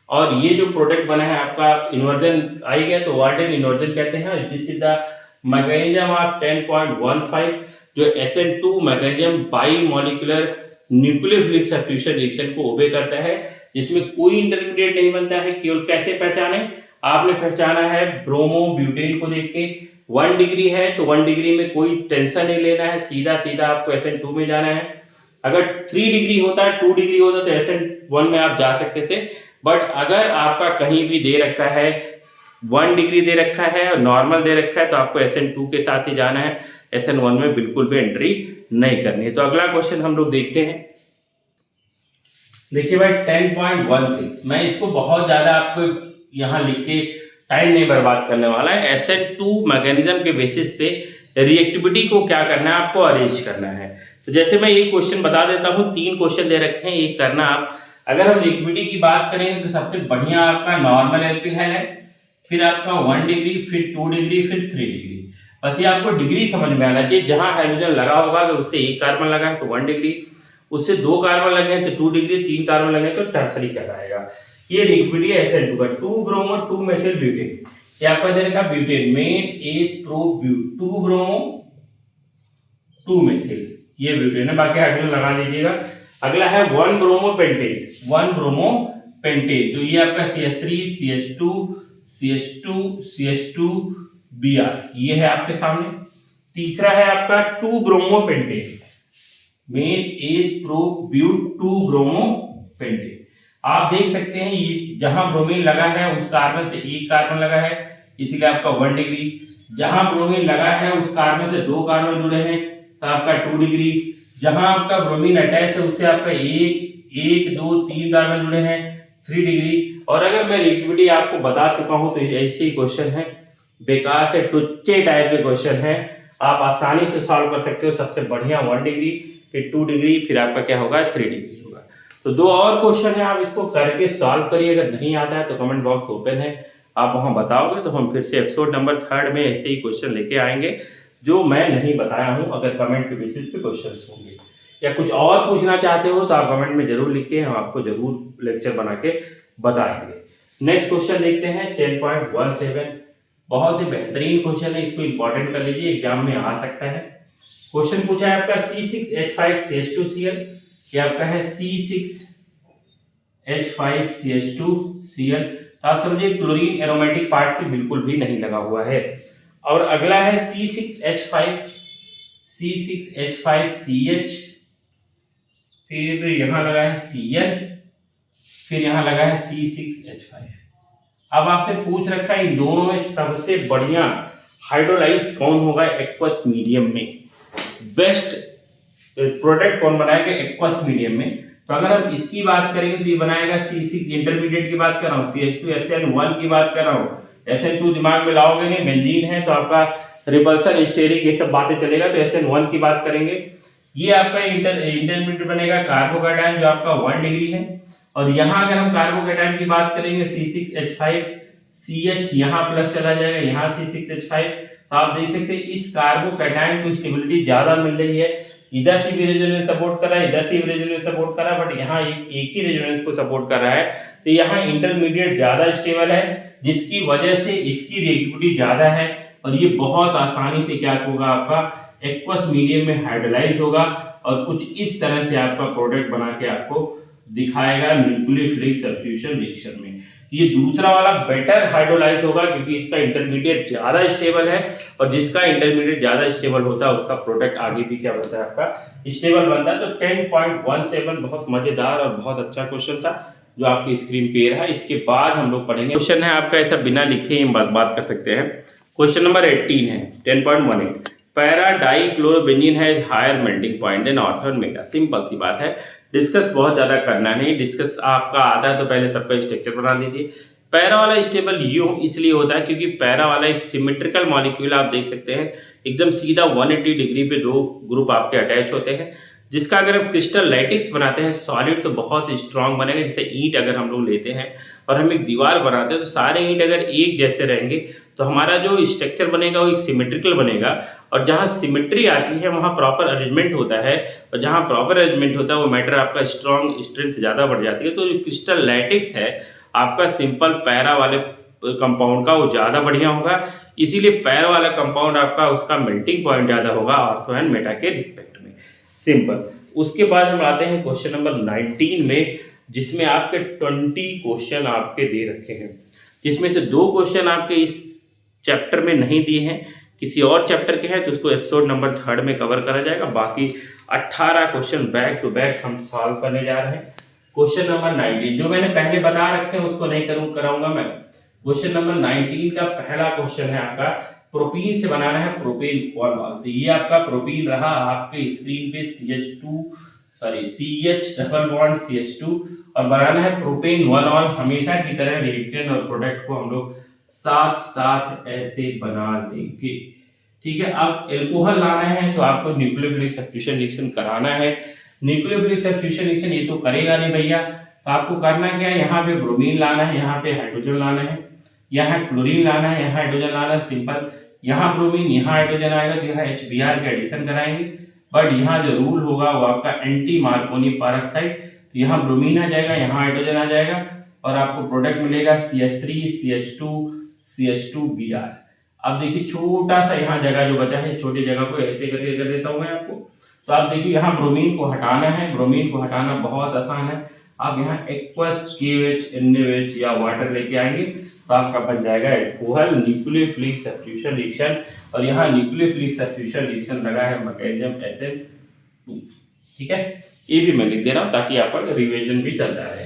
और ये जो प्रोडक्ट बना है आपका इन्वर्जन आई गया तो वाल्टन इन्वर्जन कहते हैं। This is the mechanism of 10.15 जो SN2 mechanism by molecular nucleophilic substitution reaction को ओबे करता है, जिसमें कोई इंटरमीडिएट नहीं बनता है। केवल कैसे पहचाने, आपने पहचाना है ब्रोमो ब्यूटेन को देख के। 1 डिग्री है तो 1 डिग्री में कोई टेंशन नहीं लेना है, सीधा सीधा आपको SN2 में जाना है। अगर 3 डिग्री होता है, 2 डिग्री होता तो SN1 में आप जा सकते थे। बट अगर आपका कहीं भी दे रखा है 1 डिग्री दे रखा है और नॉर्मल दे रखा है तो आपको SN2 के साथ ही जाना है, SN1 में बिल्कुल भी एंट्री नहीं करनी है। तो अगला क्वेश्चन हम लोग देखते हैं। देखिए भाई 10.16, मैं इसको बहुत ज्यादा आपको यहाँ लिख के टाइम नहीं बर्बाद करने वाला है। SN2 मैकेनिज्म के बेसिस पे रिएक्टिविटी को क्या करना है, आपको अरेंज करना है। तो जैसे मैं ये क्वेश्चन बता देता हूँ, 3 क्वेश्चन दे रखे हैं, एक करना आप। अगर हम रिएक्टिविटी की बात करेंगे तो सबसे बढ़िया आपका नॉर्मल एल्किल हैलाइड, फिर आपका 1 डिग्री, फिर 2 डिग्री, फिर 3 डिग्री। बस ये आपको डिग्री समझ में आना चाहिए। जहां हाइड्रोजन लगा होगा तो उससे 1 कार्बन लगा है तो 1 डिग्री, उससे 2 कार्बन लगे हैं तो 2 डिग्री, 3 कार्बन लगे तो टर्सरी कहलाएगा। ये रिएक्टिविटी है SN2 का। 2 ब्रोमो 2 मेथिल ब्यूटेन, ये आपका दे रखा butane main 8 pro but, 2 bromo 2 methyl, ये ब्यूटेन है, बाकी हाइड्रोजन लगा दीजिएगा। अगला है 1 ब्रोमो पेंटेन, 1 ब्रोमो पेंटेन, तो ये आपका CH3 CH2 CH2 CH2 Br, ये है आपके सामने। तीसरा है आपका 2 bromo pentane, main 8 pro but 2 bromo pentane. आप देख सकते हैं ये जहां ब्रोमीन लगा है उस कार्बन से 1 कार्बन लगा है, इसीलिए आपका 1 डिग्री। जहां ब्रोमीन लगा है उस कार्बन से 2 कार्बन जुड़े हैं तो आपका 2 डिग्री। जहां आपका ब्रोमीन अटैच है उससे आपका 1 2 3 कार्बन जुड़े हैं, 3 डिग्री। और अगर मैं रिएक्टिविटी आपको बता चुका हूं तो ऐसे ही क्वेश्चन है, बेकार से टुच्चे टाइप के क्वेश्चन है, आप आसानी से सॉल्व कर सकते हो। सबसे बढ़िया 1 डिग्री, फिर 2 डिग्री, फिर आपका क्या होगा 3 डिग्री होगा। तो 2 और क्वेश्चन है, आप इसको करके सॉल्व करिए। अगर नहीं आता है तो कमेंट बॉक्स ओपन है, आप वहां बताओगे तो हम फिर से एपिसोड नंबर 3 में ऐसे ही क्वेश्चन लेके आएंगे जो मैं नहीं बताया हूं। अगर कमेंट के बेसिस पे क्वेश्चन होंगे या कुछ और पूछना चाहते हो तो आप कमेंट में जरूर लिखिए, हम आपको जरूर लेक्चर बना के बताएंगे। नेक्स्ट क्वेश्चन देखते हैं 10.17, बहुत ही बेहतरीन क्वेश्चन है, इसको इंपॉर्टेंट कर लीजिए, एग्जाम में आ सकता है। क्वेश्चन पूछा है आपका C6H5CH2Cl, ये आपका है C6H5CH2Cl। तो आप समझिए क्लोरीन एरोमेटिक पार्ट से बिल्कुल भी नहीं लगा हुआ है। और अगला है C6H5CH, फिर यहां लगा है Cl, फिर यहां लगा है C6H5। अब आपसे पूछ रखा है इन दोनों में सबसे बढ़िया हाइड्रोलाइज कौन होगा एक्वस मीडियम में, बेस्ट प्रोडक्ट कौन बनाएगा एक्वस मीडियम में। तो अगर हम इसकी बात करेंगे तो ये बनाएगा C6, इंटरमीडिएट की बात कर रहा हूँ, CH2SN1 की बात कर रहा हूँ। SN2 दिमाग में लाओगे नहीं, बेंजीन है तो आपका रिपल्सन स्टेरिक ये सब बातें चलेगा, तो SN1 की बात करेंगे। ये आपका इंटरमीडिएट बनेगा कार्बोकैटायन जो आपका 1 डिग्री है। और यहाँ अगर हम कार्बोकैटायन की बात करेंगे C6H5CH, यहाँ प्लस चला जाएगा, यहाँ C6H5। तो आप देख सकते हैं इस कार्बोकैटायन को स्टेबिलिटी ज्यादा मिल रही है, इधर से भी रेजोनेंस सपोर्ट कर रहा है, इधर से भी रेजोनेंस सपोर्ट कर रहा है, बट यहाँ एक ही रेजोनेंस को सपोर्ट कर रहा है। तो यहाँ इंटरमीडिएट ज्यादा स्टेबल है, जिसकी वजह से इसकी रिएक्टिविटी ज्यादा है और ये बहुत आसानी से क्या होगा आपका एक्वस मीडियम में हाइड्रोलाइज होगा और कुछ इस तरह से आपका प्रोडक्ट बना के आपको दिखाएगा न्यूक्लियोफिलिक सब्स्टिट्यूशन रिएक्शन में। ये दूसरा वाला बेटर हाइड्रोलाइज होगा क्योंकि इसका इंटरमीडिएट ज्यादा स्टेबल है और जिसका इंटरमीडिएट ज्यादा स्टेबल होता है उसका प्रोडक्ट आगे भी क्या बनता है आपका स्टेबल बनता है। तो 10.17 बहुत मजेदार और बहुत अच्छा क्वेश्चन था जो आपकी स्क्रीन पे रहा। इसके बाद हम लोग पढ़ेंगे क्वेश्चन है आपका ऐसा बिना लिखे हम बात कर सकते हैं। क्वेश्चन नंबर 18 है 10.18, पैरा डाइक्लोरोबेंजीन है higher melting point than ortho meta. Simple सी बात है, डिस्कस बहुत ज्यादा करना नहीं, डिस्कस आपका आता है तो पहले सबका स्ट्रक्चर बना दीजिए। पैरा वाला स्टेबल यूं इसलिए होता है क्योंकि पैरा वाला एक सिमेट्रिकल मॉलिक्यूल आप देख सकते हैं एकदम सीधा 180 डिग्री पे 2 ग्रुप आपके अटैच होते हैं। जिसका अगर हम क्रिस्टल लैटिक्स बनाते हैं सॉलिड तो बहुत स्ट्रांग बनेगा। जैसे ईंट अगर हम लोग लेते हैं और हम एक दीवार बनाते हैं तो सारे ईंट अगर एक जैसे रहेंगे तो हमारा जो स्ट्रक्चर बनेगा वो एक सिमेट्रिकल बनेगा, और जहाँ सिमेट्री आती है वहाँ प्रॉपर अरेंजमेंट होता है, और जहाँ प्रॉपर अरेंजमेंट होता है वो मैटर आपका स्ट्रॉन्ग स्ट्रेंथ ज़्यादा बढ़ जाती है। तो जो क्रिस्टल लैटिक्स है आपका सिंपल पैरा वाले कंपाउंड का वो ज़्यादा बढ़िया होगा, इसीलिए पैरा वाला कंपाउंड आपका उसका मेल्टिंग पॉइंट ज़्यादा होगा ऑर्थो एंड मेटा के रिस्पेक्ट में। सिंपल। उसके बाद हम आते हैं क्वेश्चन नंबर 19 में, जिसमें आपके 20 क्वेश्चन आपके दे रखे हैं, जिसमें से 2 क्वेश्चन आपके इस चैप्टर में नहीं दिए हैं, किसी और चैप्टर के हैं तो उसको एपिसोड नंबर 3 में कवर करा जाएगा। बाकी 18 क्वेश्चन बैक टू बैक हम सॉल्व करने जा रहे हैं। क्वेश्चन नंबर 19 जो मैंने पहले बता रखे हैं उसको नहीं कराऊंगा मैं। क्वेश्चन नंबर 19 का पहला क्वेश्चन है आपका प्रोपीन से बनाना है प्रोपेन ऑल। तो ये आपका प्रोपीन रहा आपके स्क्रीन पे CH डबल बॉन्ड CH2, और बनाना है प्रोपेन 1 ऑल। हमेशा की तरह रिएक्टेंट और प्रोडक्ट को हम लोग साथ साथ ऐसे बना लेंगे, ठीक है। अब एल्कोहल लाना है तो आपको न्यूक्लियोफिलिक सब्स्टिट्यूशन रिएक्शन कराना है। न्यूक्लियोफिलिक सब्स्टिट्यूशन रिएक्शन ये तो करेगा नहीं भैया, तो आपको करना क्या है, यहाँ पे ब्रोमीन लाना है, यहाँ पे हाइड्रोजन लाना है, यहाँ क्लोरीन लाना है, यहाँ हाइड्रोजन लाना है। सिंपल, यहाँ ब्रोमीन यहाँ हाइड्रोजन आएगा तो यहाँ HBr के एडिशन कराएंगे। बट यहाँ जो रूल होगा वो आपका एंटी मार्कोनी पेरोक्साइड, तो यहाँ ब्रोमीन आ जाएगा, यहाँ हाइड्रोजन आ जाएगा, और आपको प्रोडक्ट मिलेगा CH3 CH2Br। अब देखिए छोटा सा यहाँ जगह जो बचा है, छोटी जगह को ऐसे करके कर देता हूँ मैं आपको। तो आप देखिए यहाँ ब्रोमीन को हटाना है, ब्रोमीन को हटाना बहुत आसान है। आप यहाँ एक्वस KOH NaOH या वाटर लेके आएंगे तो आपका बन जाएगा एल्कोहल न्यूक्लियोफिलिक सब्स्टिट्यूशन रिएक्शन। और यहाँ न्यूक्लियोफिलिक सब्स्टिट्यूशन रिएक्शन लगा है मैग्नीशियम SN2, ठीक है। ये भी मैं लिख दे रहा हूँ ताकि आपका रिवीजन भी चलता रहे।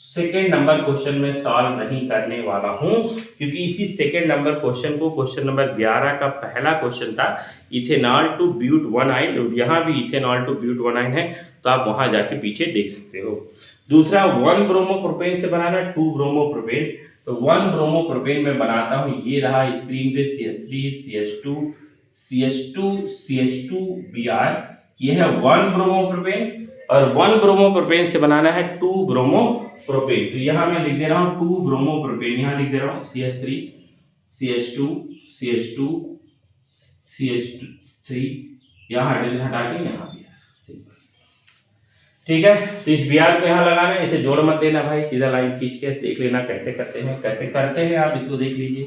सेकेंड नंबर क्वेश्चन में सॉल्व नहीं करने वाला हूँ, क्योंकि इसी सेकेंड नंबर क्वेश्चन को क्वेश्चन नंबर 11 का पहला क्वेश्चन था इथेनॉल टू ब्यूट 1 आयन। यहाँ भी इथेनॉल टू ब्यूट 1 आयन है तो आप वहां जाके पीछे देख सकते हो। दूसरा 1 ब्रोमोप्रोपेन से बनाना 2 ब्रोमोप्रोपेन। तो 1 ब्रोमोप्रोपेन में बनाता हूँ, ये रहा स्क्रीन पे CH3 CH2 ये है 1 ब्रोमोप्रोपेन। और 1 ब्रोमोप्रोपेन से बनाना है 2 ब्रोमोप्रोपेन। तो यहाँ मैं लिख दे रहा हूँ 2 ब्रोमोप्रोपेन, यहाँ लिख दे रहा हूँ CH3 CH2 यहाँ हाइड्रोजन हटा के यहाँ भी, ठीक है। तो इस Br को यहाँ लगाना है, इसे जोड़ मत देना भाई, सीधा लाइन खींच के देख लेना कैसे करते हैं आप इसको देख लीजिए।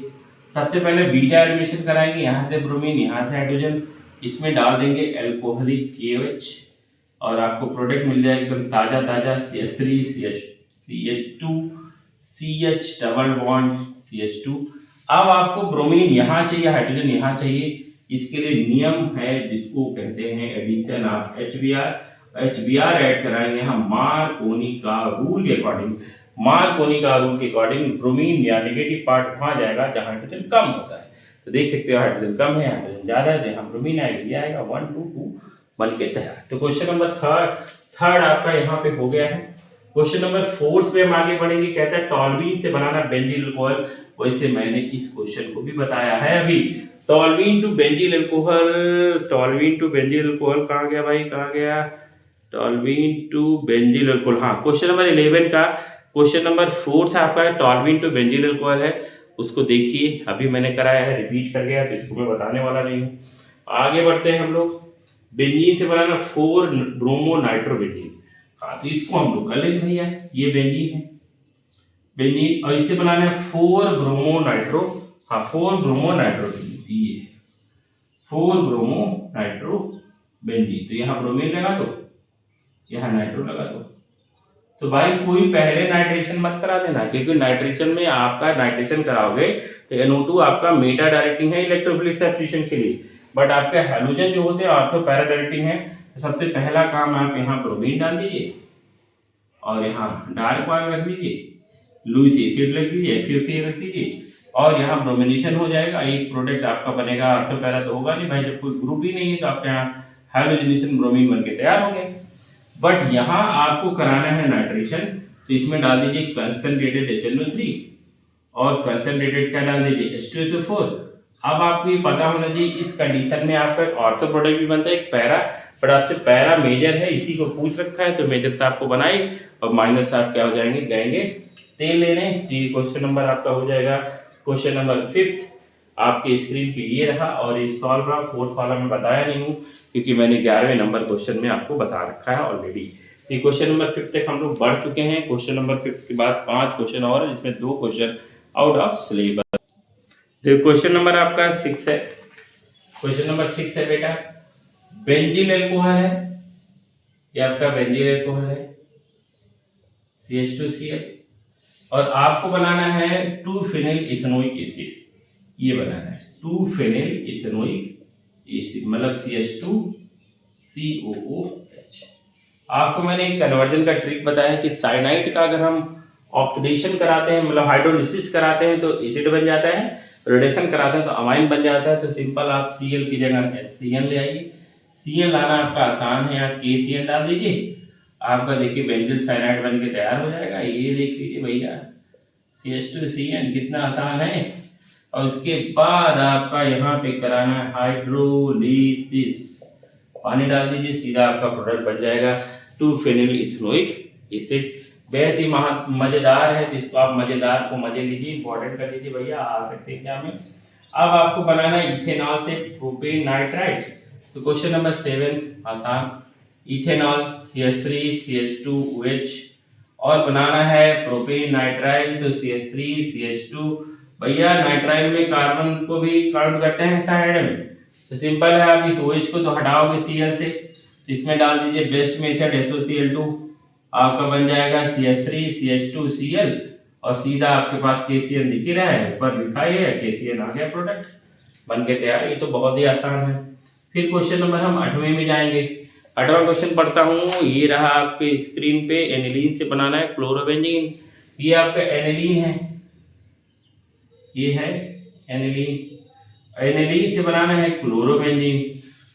सबसे पहले बीटा एडमिशन कराएंगे, यहाँ से ब्रोमीन यहाँ से हाइड्रोजन, इसमें डाल देंगे एल्कोहलिक KOH, और आपको प्रोडक्ट मिल जाएगा एकदम ताज़ा CH3 CH2 CH double bond CH2। अब आपको ब्रोमीन यहाँ चाहिए, हाइड्रोजन यहाँ चाहिए, इसके लिए नियम है जिसको कहते हैं एडिशन ऑफ HBr ऐड कराएंगे हम मार्कोनी का रूल के अकॉर्डिंग। मार्कोनी का रूल के अकॉर्डिंग ब्रोमीन या नेगेटिव पार्ट वहाँ जाएगा जहाँ हाइड्रोजन कम होता है। तो देख सकते हो हाइड्रोजन कम है, हाइड्रोजन ज़्यादा है, यहाँ ब्रोमीन आएगा, ये आएगा 1 2 2 बन के तैयार। तो क्वेश्चन नंबर थर्ड आपका यहाँ पे हो गया है। क्वेश्चन नंबर 4 पे हम आगे बढ़ेंगे, कहता है टॉल्यूइन से बनाना बेंजील अल्कोहल। वैसे मैंने इस क्वेश्चन को भी बताया है अभी। टॉल्यूइन टू बेंजील अल्कोहल कहाँ गया भाई, कहाँ गया टॉल्यूइन टू बेंजील अल्कोहल। हाँ, क्वेश्चन नंबर 11 का क्वेश्चन नंबर 4 था आपका टॉल्यूइन टू बेंजील अल्कोहल है, उसको देखिए। अभी मैंने कराया है, रिपीट कर गया तो इसको मैं बताने वाला नहीं हूँ। आगे बढ़ते हैं हम लोग। बेंजीन से बनाना 4 ब्रोमो नाइट्रोबेंजीन। हाँ, तो इसको हम लोग कर लेंगे भैया, ये बेंजीन है बेंजीन, और इससे बनाना है 4 ब्रोमो नाइट्रो, हाँ 4 ब्रोमो नाइट्रोबेंजीन, ये 4 ब्रोमो नाइट्रोबेंजीन। तो यहाँ ब्रोमीन लगा दो, यहाँ नाइट्रो लगा दो। तो भाई कोई पहले नाइट्रेशन मत करा देना, क्योंकि नाइट्रेशन में आपका नाइट्रेशन कराओगे तो NO2 आपका मेटा डायरेक्टिंग है इलेक्ट्रोफिलिक सब्स्टिट्यूशन के लिए, बट आपके हैलोजन जो होते हैं ऑर्थो पैरा डायरेक्टिंग है। तो सबसे पहला काम आप यहाँ ब्रोमीन डाल दीजिए, और यहाँ डार्क वायर रख दीजिए, लुईस एसिड रख दीजिए, FeO रख दीजिए, और यहाँ ब्रोमिनेशन हो जाएगा। एक प्रोडक्ट आपका बनेगा, ऑर्थो पैरा तो होगा नहीं भाई, जब कोई ग्रुप ही नहीं है तो आपके यहाँ हाइड्रोजनेशन ब्रोमीन बन के तैयार हो गए। बट यहाँ आपको कराना है नाइट्रेशन, तो इसमें डाल दीजिए कंसंट्रेटेड HNO3 और कंसंट्रेटेड क्या डाल दीजिए H2SO4। अब आपको ये पता होना चाहिए इस कंडीशन में आपका एक ऑर्थो प्रोडक्ट भी बनता है, एक पैरा बट आपसे पैरा मेजर है, इसी को पूछ रखा है, तो मेजर साहब को बनाई और माइनर साहब क्या हो जाएंगे, गएंगे तेल लेने। तो ये क्वेश्चन नंबर आपका हो जाएगा क्वेश्चन नंबर 5 आपके स्क्रीन पे ये रहा। और ये सॉल्व रहा, फोर्थ वाला मैं बताया नहीं हूँ क्योंकि मैंने 11वें नंबर क्वेश्चन में आपको बता रखा है ऑलरेडी। तो क्वेश्चन नंबर 5 तक हम लोग बढ़ चुके हैं। क्वेश्चन नंबर 5 के बाद 5 क्वेश्चन और है, जिसमें 2 क्वेश्चन आउट ऑफ सिलेबस। देखो क्वेश्चन नंबर आपका 6 है। क्वेश्चन नंबर 6 है बेटा, बेंजील अल्कोहल है, ये आपका बेंजील अल्कोहल है CH2Cl, और आपको बनाना है 2-फेनिल इथेनोइक एसिड। ये बनाना है 2-फेनिल इथेनोइक एसिड, मतलब CH2COOH। आपको मैंने एक कन्वर्जन का ट्रिक बताया कि साइनाइड का अगर हम ऑक्सीडेशन कराते हैं, मतलब हाइड्रोलिसिस कराते हैं तो एसिड बन जाता है, रिडक्शन कराते हैं तो अमाइन बन जाता है। तो सिंपल आप Cl की जगह HCl ले आइए। Cl लाना आपका आसान है, आप KCl डाल दीजिए, आपका देखिए बेंजील साइनाइड बन के तैयार हो जाएगा। ये देख लीजिए भैया CH2Cl, कितना आसान है। और उसके बाद आपका यहाँ पे कराना है हाइड्रोलिसिस, पानी डाल दीजिए, सीधा आपका प्रोडक्ट बन जाएगा 2-फेनिल इथेनोइक एसिड। बेहद ही मजेदार है, जिसको आप मजेदार को मजे लीजिए, इंपॉर्टेंट कर लीजिए भैया, आ सकते हैं क्या में। अब आपको बनाना है इथेनॉल से प्रोपेन नाइट्राइड। तो क्वेश्चन नंबर 7 आसान, इथेनॉल CH3CH2OH, और बनाना है प्रोपेन नाइट्राइल, तो CH3CH2। भैया नाइट्राइल में कार्बन को भी काउंट करते हैं साइड में, तो सिंपल है, आप इस OH को तो हटाओगे Cl से, तो इसमें डाल दीजिए बेस्ट मेथड SOCl2, आपका बन जाएगा CH3CH2Cl, और सीधा आपके पास KCl दिख ही रहा है, ऊपर लिखा ही है KCl, आ गया प्रोडक्ट बन के तैयार। ये तो बहुत ही आसान है। फिर क्वेश्चन नंबर हम 8वें में जाएंगे। 8वां क्वेश्चन पढ़ता हूँ, ये रहा आपके स्क्रीन पे, एनिलीन से बनाना है क्लोरोबेंजीन। ये आपका एनिलीन है, ये है एनिलीन, एनिलीन से बनाना है क्लोरोबेंजीन।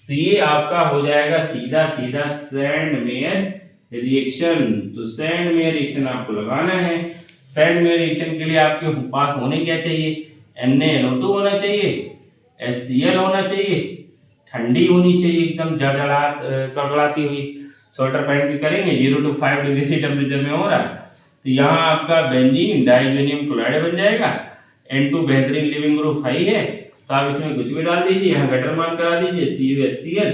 तो ये आपका हो जाएगा सीधा सीधा सैंड मेयर रिएक्शन। तो सैंड मेयर रिएक्शन आपको लगाना है। सैंड मेयर रिएक्शन के लिए आपके पास होने क्या चाहिए, NaNO2 होना चाहिए, HCl होना चाहिए, ठंडी होनी चाहिए एकदम कड़कड़ाती हुई, स्वेटर पहन के करेंगे, 0 to 5 डिग्री सी टेम्परेचर में हो रहा है। तो यहाँ आपका बेंजीन डाइजोनियम क्लोराइड बन जाएगा। N2 बेहतरीन लिविंग ग्रुप हाई है, तो आप इसमें कुछ भी डाल दीजिए, यहाँ गटर मान करा दीजिए CuHCl,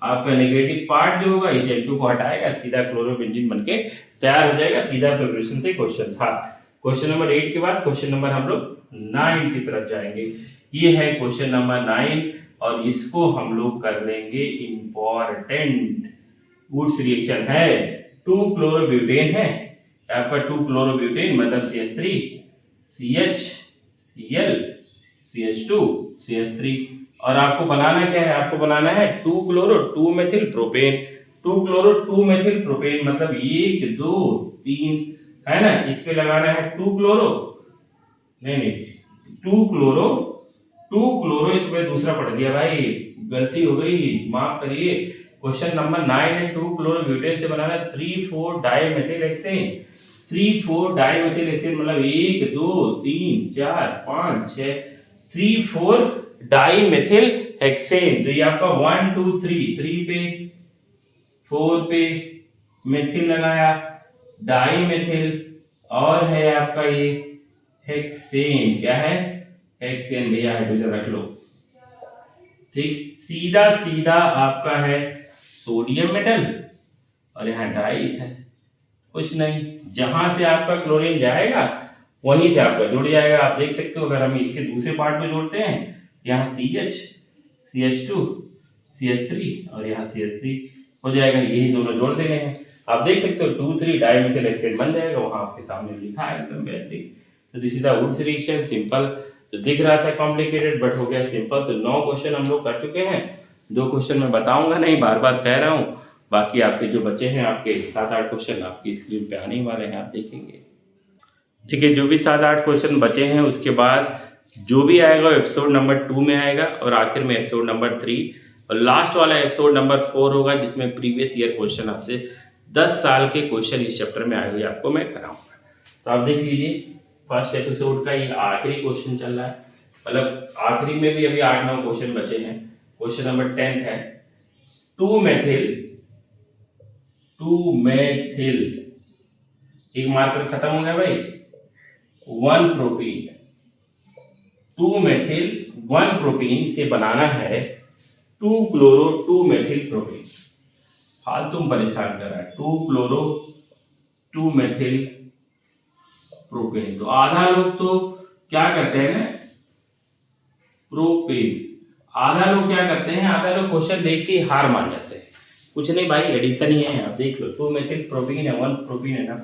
आपका नेगेटिव पार्ट जो होगा इस N2 को हटाएगा, सीधा क्लोरोबेंजीन बनके तैयार हो जाएगा। सीधा प्रिपरेशन से क्वेश्चन था। क्वेश्चन नंबर 8 के बाद क्वेश्चन नंबर हम लोग 9 की तरफ जाएंगे। ये है क्वेश्चन नंबर 9, और इसको हम लोग कर लेंगे इंपॉर्टेंट। वुड्स रिएक्शन है, 2 क्लोरोब्यूटेन है आपका, 2 क्लोरोब्यूटेन मतलब CH3 CHCl CH2 CH3, और आपको बनाना क्या है, आपको बनाना है 2 chloro 2 methyl propane. 2 chloro 2 methyl propane मतलब 1 2 3 है ना, इस पे लगाना है 2 क्लोरो, नहीं 2 क्लोरो ये तो मैं दूसरा पढ़ दिया भाई, गलती हो गई, माफ करिए। क्वेश्चन नंबर 9 है, 2 क्लोरोब्यूटेन से बनाना 3,4 डाइमेथिल हेक्सेन। 3,4 डाइमेथिल हेक्सेन मतलब 1 2 3 4 5 6, 3,4 डाइमेथिल हेक्सेन। तो ये आपका 1 2 3 पे 4 पे मेथिल लगाया, डाइमेथिल, और है आपका ये हेक्सेन, क्या है हेक्सेन भैया, हाइड्रोजन रख लो, ठीक। सीधा सीधा आपका है सोडियम मेटल, और यहाँ डाई है, कुछ नहीं, जहां से आपका क्लोरीन जाएगा वहीं से आपका जुड़ जाएगा। आप देख सकते हो, अगर हम इसके दूसरे पार्ट में जोड़ते हैं, यहाँ CH CH2 CH3 और यहाँ CH3 हो जाएगा, यही दोनों जोड़ देने हैं। आप देख सकते हो 2,3 डाइमेथिल हेक्सेन बन जाएगा, वहां आपके सामने लिखा है एकदम बेहतरीन। तो this is the Wurtz reaction, simple. तो दिख रहा था कॉम्प्लिकेटेड, बट हो गया सिंपल। तो 9 क्वेश्चन हम लोग कर चुके हैं। 2 क्वेश्चन मैं बताऊंगा नहीं, बार बार कह रहा हूँ, बाकी आपके जो बचे हैं, आपके 7-8 क्वेश्चन आपकी स्क्रीन पे आने वाले हैं, आप देखेंगे। देखिए जो भी 7-8 क्वेश्चन बचे हैं, उसके बाद जो भी आएगा एपिसोड नंबर 2 में आएगा, और आखिर में एपिसोड नंबर 3, और लास्ट वाला एपिसोड नंबर 4 होगा, जिसमें प्रीवियस ईयर क्वेश्चन आपसे 10 साल के क्वेश्चन इस चैप्टर में आए हुए आपको मैं कराऊंगा। तो आप देख लीजिए, फर्स्ट एपिसोड का ये आखिरी क्वेश्चन चल रहा है, मतलब आखिरी में भी अभी 8-9 क्वेश्चन बचे हैं। क्वेश्चन नंबर 10 है, 2 मेथिल एक मार्कर खत्म हो गया भाई, 1 प्रोपीन, 2 मेथिल 1 प्रोपीन से बनाना है 2 क्लोरो 2 मेथिल प्रोपीन। फालतू में परेशान कर रहा है, 2 क्लोरो 2 मेथिल प्रोपेन। तो आधा लोग तो क्या करते हैं ना, प्रोपेन, आधा लोग क्या करते हैं, आधा लोग क्वेश्चन देख के हार मान जाते हैं। कुछ नहीं भाई, एडिशन ही है, आप देख लो, 2 मेथिल प्रोपीन है, 1 प्रोपीन है ना,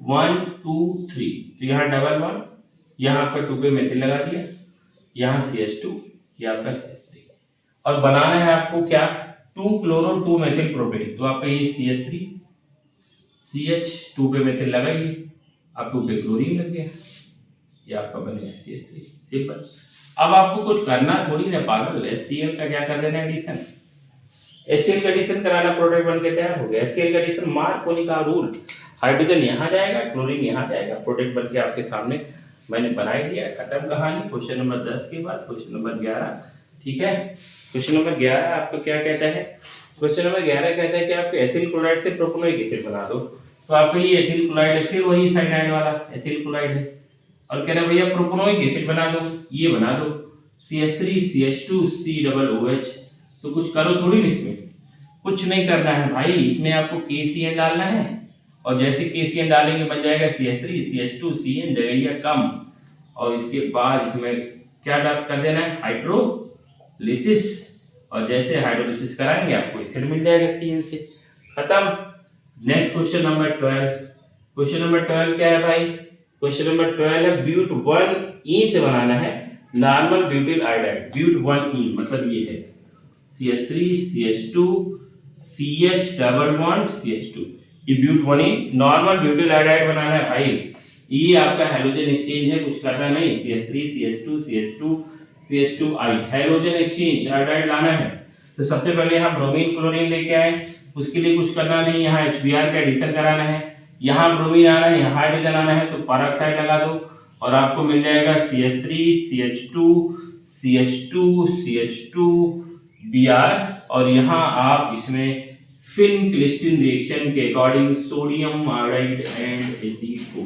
1 2 3, तो यहाँ डबल वन, यहाँ आपका 2 पे मेथिल लगा दिया, यहाँ CH2, ये आपका CH3, और बनाना है आपको क्या, 2 क्लोरो 2 मेथिल प्रोपेन। तो आपका ये CH3, CH2 पे मेथिल लगाइए, अब 2 पे क्लोरीन लग गया, ये आपका बनेगा CH3, सिंपल। अब आपको कुछ करना थोड़ी ना पागल, HCl का क्या कर देना एडिशन, HCl का एडिशन कराना, प्रोडक्ट बन के तैयार हो गया। HCl का एडिशन मार्कोनी का रूल, हाइड्रोजन यहाँ जाएगा, क्लोरीन यहाँ जाएगा, प्रोडक्ट बन के आपके सामने मैंने बना ही दिया, खत्म कहानी। क्वेश्चन नंबर 10 के बाद क्वेश्चन नंबर 11, ठीक है। क्वेश्चन नंबर 11 आपको क्या कहता है, क्वेश्चन नंबर 11 कहता है कि आपके एथिल क्लोराइड से प्रोपेनोइक एसिड बना दो। तो आपका ये एथिल क्लोराइड है, फिर वही साइनाइड वाला एथिल क्लोराइड है, और कह रहा है भैया प्रोपेनोइक एसिड बना दो, ये बना दो, CH3 CH2 COOH। तो कुछ करो थोड़ी, इसमें कुछ नहीं करना है भाई, इसमें आपको KCN डालना है, और जैसे KCN डालेंगे बन जाएगा CH3 CH2 CN, जगह कम, और इसके बाद इसमें क्या डाल कर देना है, हाइड्रोलिसिस, और जैसे हाइड्रोलिसिस कराएंगे आपको एसिड मिल जाएगा CN से, खत्म। Next question number 12, question number 12 क्या है भाई, क्वेश्चन नंबर 12 है ब्यूट 1E से बनाना है नॉर्मल ब्यूटिल आयोडाइड। ब्यूट 1E मतलब ये है CH3 CH2 CH double bond CH2, ये but 1E normal butyl iodide बनाना है भाई। ये आपका हैलोजन एक्सचेंज है, कुछ करना नहीं, CH3 CH2 CH2 CH2I halogen exchange iodide लाना है। तो सबसे पहले यहाँ ब्रोमीन क्लोरीन लेके आए, उसके लिए कुछ करना नहीं, यहाँ HBr का एडिशन कराना है, यहाँ ब्रोमीन आना है, यहाँ हाइड्रोजन आना है, तो पेरोक्साइड लगा दो, और आपको मिल जाएगा CH3 CH2 CH2 CH2 Br, और यहाँ आप इसमें फिन क्लिस्टिन रिएक्शन के according sodium iodide and acid को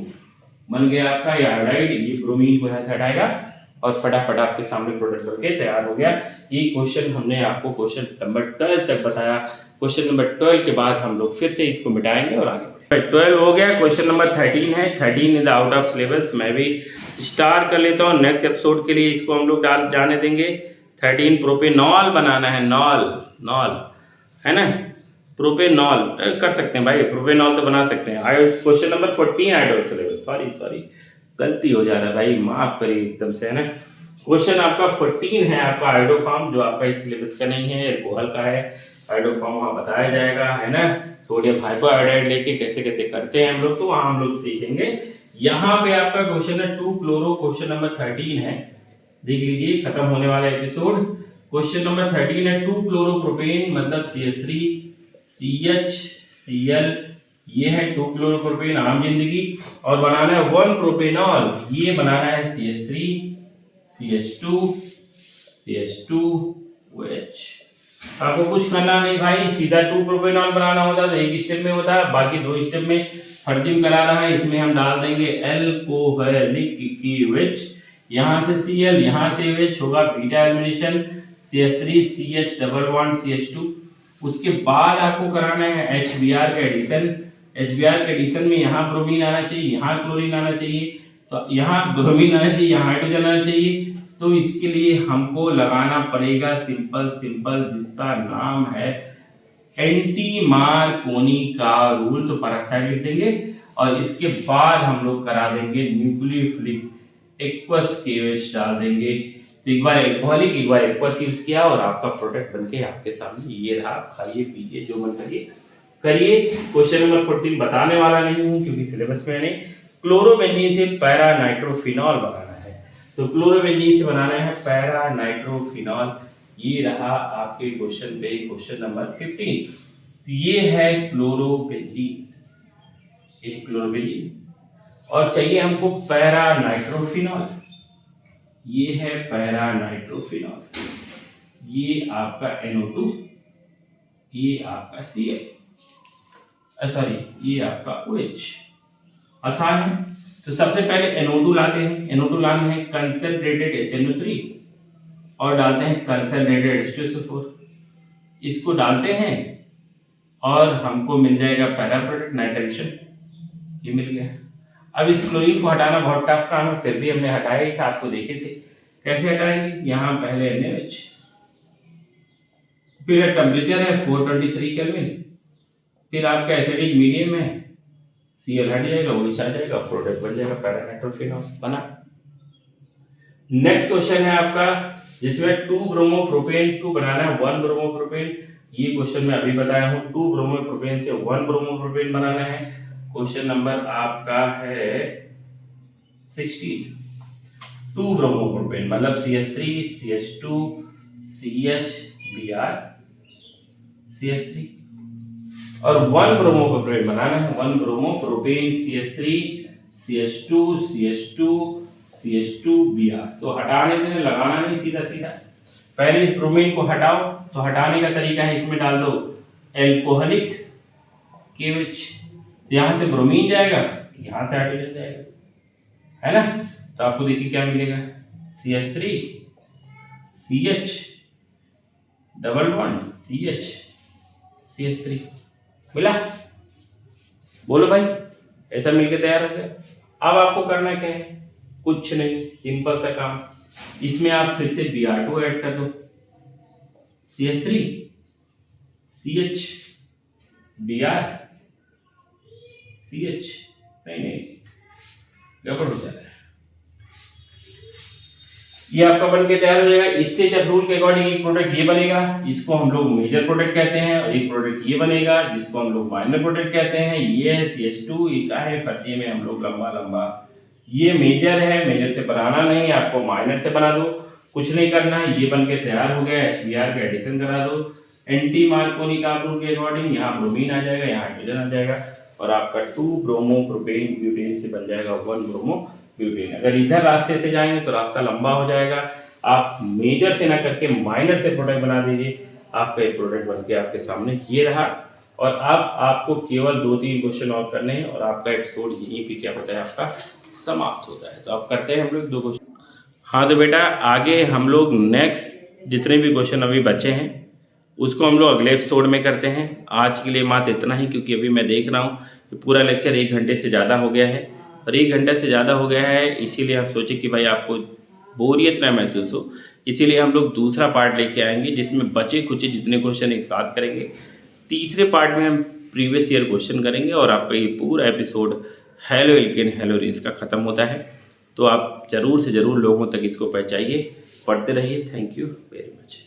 बन गया आपका ये आयोडाइड, ये ब्रोमीन को यहाँ से हटाएगा, और फटाफट आपके सामने प्रोडक्ट बनके तैयार हो गया। ये क्वेश्चन हमने आपको क्वेश्चन नंबर 12 तक बताया। क्वेश्चन नंबर 12 के बाद हम लोग फिर से इसको मिटाएंगे और आगे बढ़ेंगे। 12 हो गया, क्वेश्चन नंबर 13 है, 13 इज आउट ऑफ सिलेबस, मैं भी स्टार कर लेता हूँ, नेक्स्ट एपिसोड के लिए इसको हम लोग डाल जाने देंगे। 13 प्रोपेनॉल बनाना है, नॉल है ना, प्रोपेनॉल कर सकते हैं भाई, प्रोपेनॉल तो बना सकते हैं। Question number 14 out of syllabus, sorry गलती हो जा रहा है भाई, माफ करिए एकदम से, है ना। क्वेश्चन आपका 14 है आपका आयोडोफॉर्म, जो आपका इस सिलेबस का नहीं है, एल्कोहल का है। आयोडोफॉर्म वहाँ बताया जाएगा, है ना, सोडियम हाइपोआयोडाइड लेके कैसे कैसे करते हैं हम लोग, तो वहाँ हम लोग सीखेंगे। यहाँ पे आपका क्वेश्चन है 2 क्लोरो, क्वेश्चन नंबर 13 है, देख लीजिए, खत्म होने वाला एपिसोड। क्वेश्चन नंबर 13 है 2 क्लोरोप्रोपेन मतलब CH3 CHCl, ये है 2 क्लोरोप्रोपेन आम जिंदगी, और बनाना है 1 प्रोपेनॉल, ये बनाना है CH3 CH2 CH2OH। आपको कुछ करना नहीं भाई, सीधा 2 प्रोपेनॉल बनाना होता तो एक स्टेप में होता, बाकी 2 स्टेप में फर्जिंग कराना है। इसमें हम डाल देंगे अल्कोहलिक KOH, यहाँ से Cl, यहाँ से OH होगा, beta elimination, CH3 CH double bond CH2। उसके बाद आपको कराना है HBr का एडिशन। HBr के एडिशन में यहाँ ब्रोमीन आना चाहिए, यहाँ क्लोरीन आना चाहिए, तो यहाँ ब्रोमीन आना चाहिए, यहाँ हाइड्रोजन आना चाहिए। तो इसके लिए हमको लगाना पड़ेगा सिंपल जिसका नाम है एंटी मार्कोनी का रूल, तो पेरोक्साइड लिख देंगे, और इसके बाद हम लोग करा देंगे न्यूक्लियोफिलिक एक्वस KOH डाल देंगे। तो एक बार एल्कोहलिक एक बार एक्वस यूज किया, और आपका प्रोडक्ट बनके आपके सामने ये रहा। खाइए पीजिए जो मन करिए। क्वेश्चन नंबर 14 बताने वाला नहीं हूँ क्योंकि सिलेबस में नहीं। क्लोरोबेंजीन से पैरा नाइट्रोफिनॉल बनाना है, तो क्लोरोबेंजीन से बनाना है पैरा नाइट्रोफिनॉल, ये रहा आपके क्वेश्चन पे, क्वेश्चन नंबर 15। तो ये है क्लोरोबेंजीन, और चाहिए हमको पैरा नाइट्रोफिनॉल, ये है पैरा नाइट्रोफिनॉल, ये आपका NO2, ये आपका Cl, सॉरी ये आपका OH। आसान है। तो सबसे पहले NO2 लाते हैं। NO2 लाना है कंसंट्रेटेड HNO3 और डालते हैं कंसंट्रेटेड H2SO4। इसको डालते हैं और हमको मिल जाएगा पहला प्रोडक्ट नाइट्रेशन, ये मिल गया। अब इस क्लोरीन को हटाना बहुत टफ काम है, फिर भी हमने हटाया ही था, आपको देखे थे कैसे हटाएंगे। यहाँ पहले NaOH, फिर टेम्परेचर है 423 केल्विन, फिर आपका एसिडिक मीडियम है, Cl हट जाएगा, OH आ जाएगा, प्रोडक्ट बन जाएगा पैरानाइट्रोफिनॉल बना। नेक्स्ट क्वेश्चन है आपका जिसमें 2 ब्रोमोप्रोपेन 2 बनाना है 1 ब्रोमोप्रोपेन। ये क्वेश्चन मैं अभी बताया हूँ, 2 ब्रोमोप्रोपेन से 1 ब्रोमोप्रोपेन बनाना है। क्वेश्चन नंबर आपका है 16। 2 ब्रोमोप्रोपेन मतलब CH3 CH2 CH Br CH3 और 1 ब्रोमोप्रोपेन बनाना है। 1 bromopropane CH3 CH2 CH2 CH2 Br। तो हटाने देने लगाना नहीं, सीधा सीधा पहले इस ब्रोमीन को हटाओ। तो हटाने का तरीका है, इसमें डाल दो एल्कोहलिक KOH, यहां से ब्रोमीन जाएगा, यहां से हाइड्रोजन जाएगा, है ना। तो आपको देखिए क्या मिलेगा, CH3 CH double bond CH CH3 मिला। बोलो भाई, ऐसा मिलके तैयार हो गया। अब आपको करना क्या है, कुछ नहीं, सिंपल सा काम। इसमें आप फिर से Br2 ऐड कर दो, CH3 CH Br CH, नहीं गड़बड़ हो जाता है। ये आपका बन के तैयार हो जाएगा। स्टेज ऑफ रूल के अकॉर्डिंग एक प्रोडक्ट ये बनेगा, इसको हम लोग मेजर प्रोडक्ट कहते हैं, और एक प्रोडक्ट ये बनेगा जिसको हम लोग माइनर प्रोडक्ट कहते हैं। ये है CH2, ये क्या है फर्ती में हम लोग लंबा लंबा, ये मेजर है, मेजर से बनाना नहीं, आपको माइनर से बना दो, कुछ नहीं करना है। ये बन के तैयार हो गया, HBr का एडिशन करा दो एंटी मार्कोनी का रूल के अकॉर्डिंग, यहाँ ब्रोमीन आ जाएगा, यहाँ हाइड्रोजन आ जाएगा, और आपका 2 ब्रोमोप्रोपेन ब्यूटेन से बन जाएगा 1 ब्रोमोब्यूटेन। अगर इधर रास्ते से जाएंगे तो रास्ता लंबा हो जाएगा, आप मेजर से ना करके माइनर से प्रोडक्ट बना दीजिए, आपका एक प्रोडक्ट बन के आपके सामने ये रहा। और अब आपको केवल 2-3 क्वेश्चन और करने हैं और आपका एपिसोड यहीं पे क्या होता है, आपका समाप्त होता है। तो आप करते हैं हम लोग 2 क्वेश्चन। हाँ तो बेटा आगे हम लोग नेक्स्ट जितने भी क्वेश्चन अभी बचे हैं उसको हम लोग अगले एपिसोड में करते हैं। आज के लिए मात्र इतना ही, क्योंकि अभी मैं देख रहा हूँ कि पूरा लेक्चर 1 घंटे से ज़्यादा हो गया है, और 1 घंटे से ज़्यादा हो गया है, इसीलिए हम सोचे कि भाई आपको बोरियत ना महसूस हो, इसीलिए हम लोग दूसरा पार्ट लेके आएंगे जिसमें बचे खुचे जितने क्वेश्चन एक साथ करेंगे। तीसरे पार्ट में हम प्रीवियस ईयर क्वेश्चन करेंगे और आपका ये पूरा episode halo alkane hello range का ख़त्म होता है। तो आप ज़रूर से ज़रूर लोगों तक इसको पहुँचाइए, पढ़ते रहिए। Thank you very much.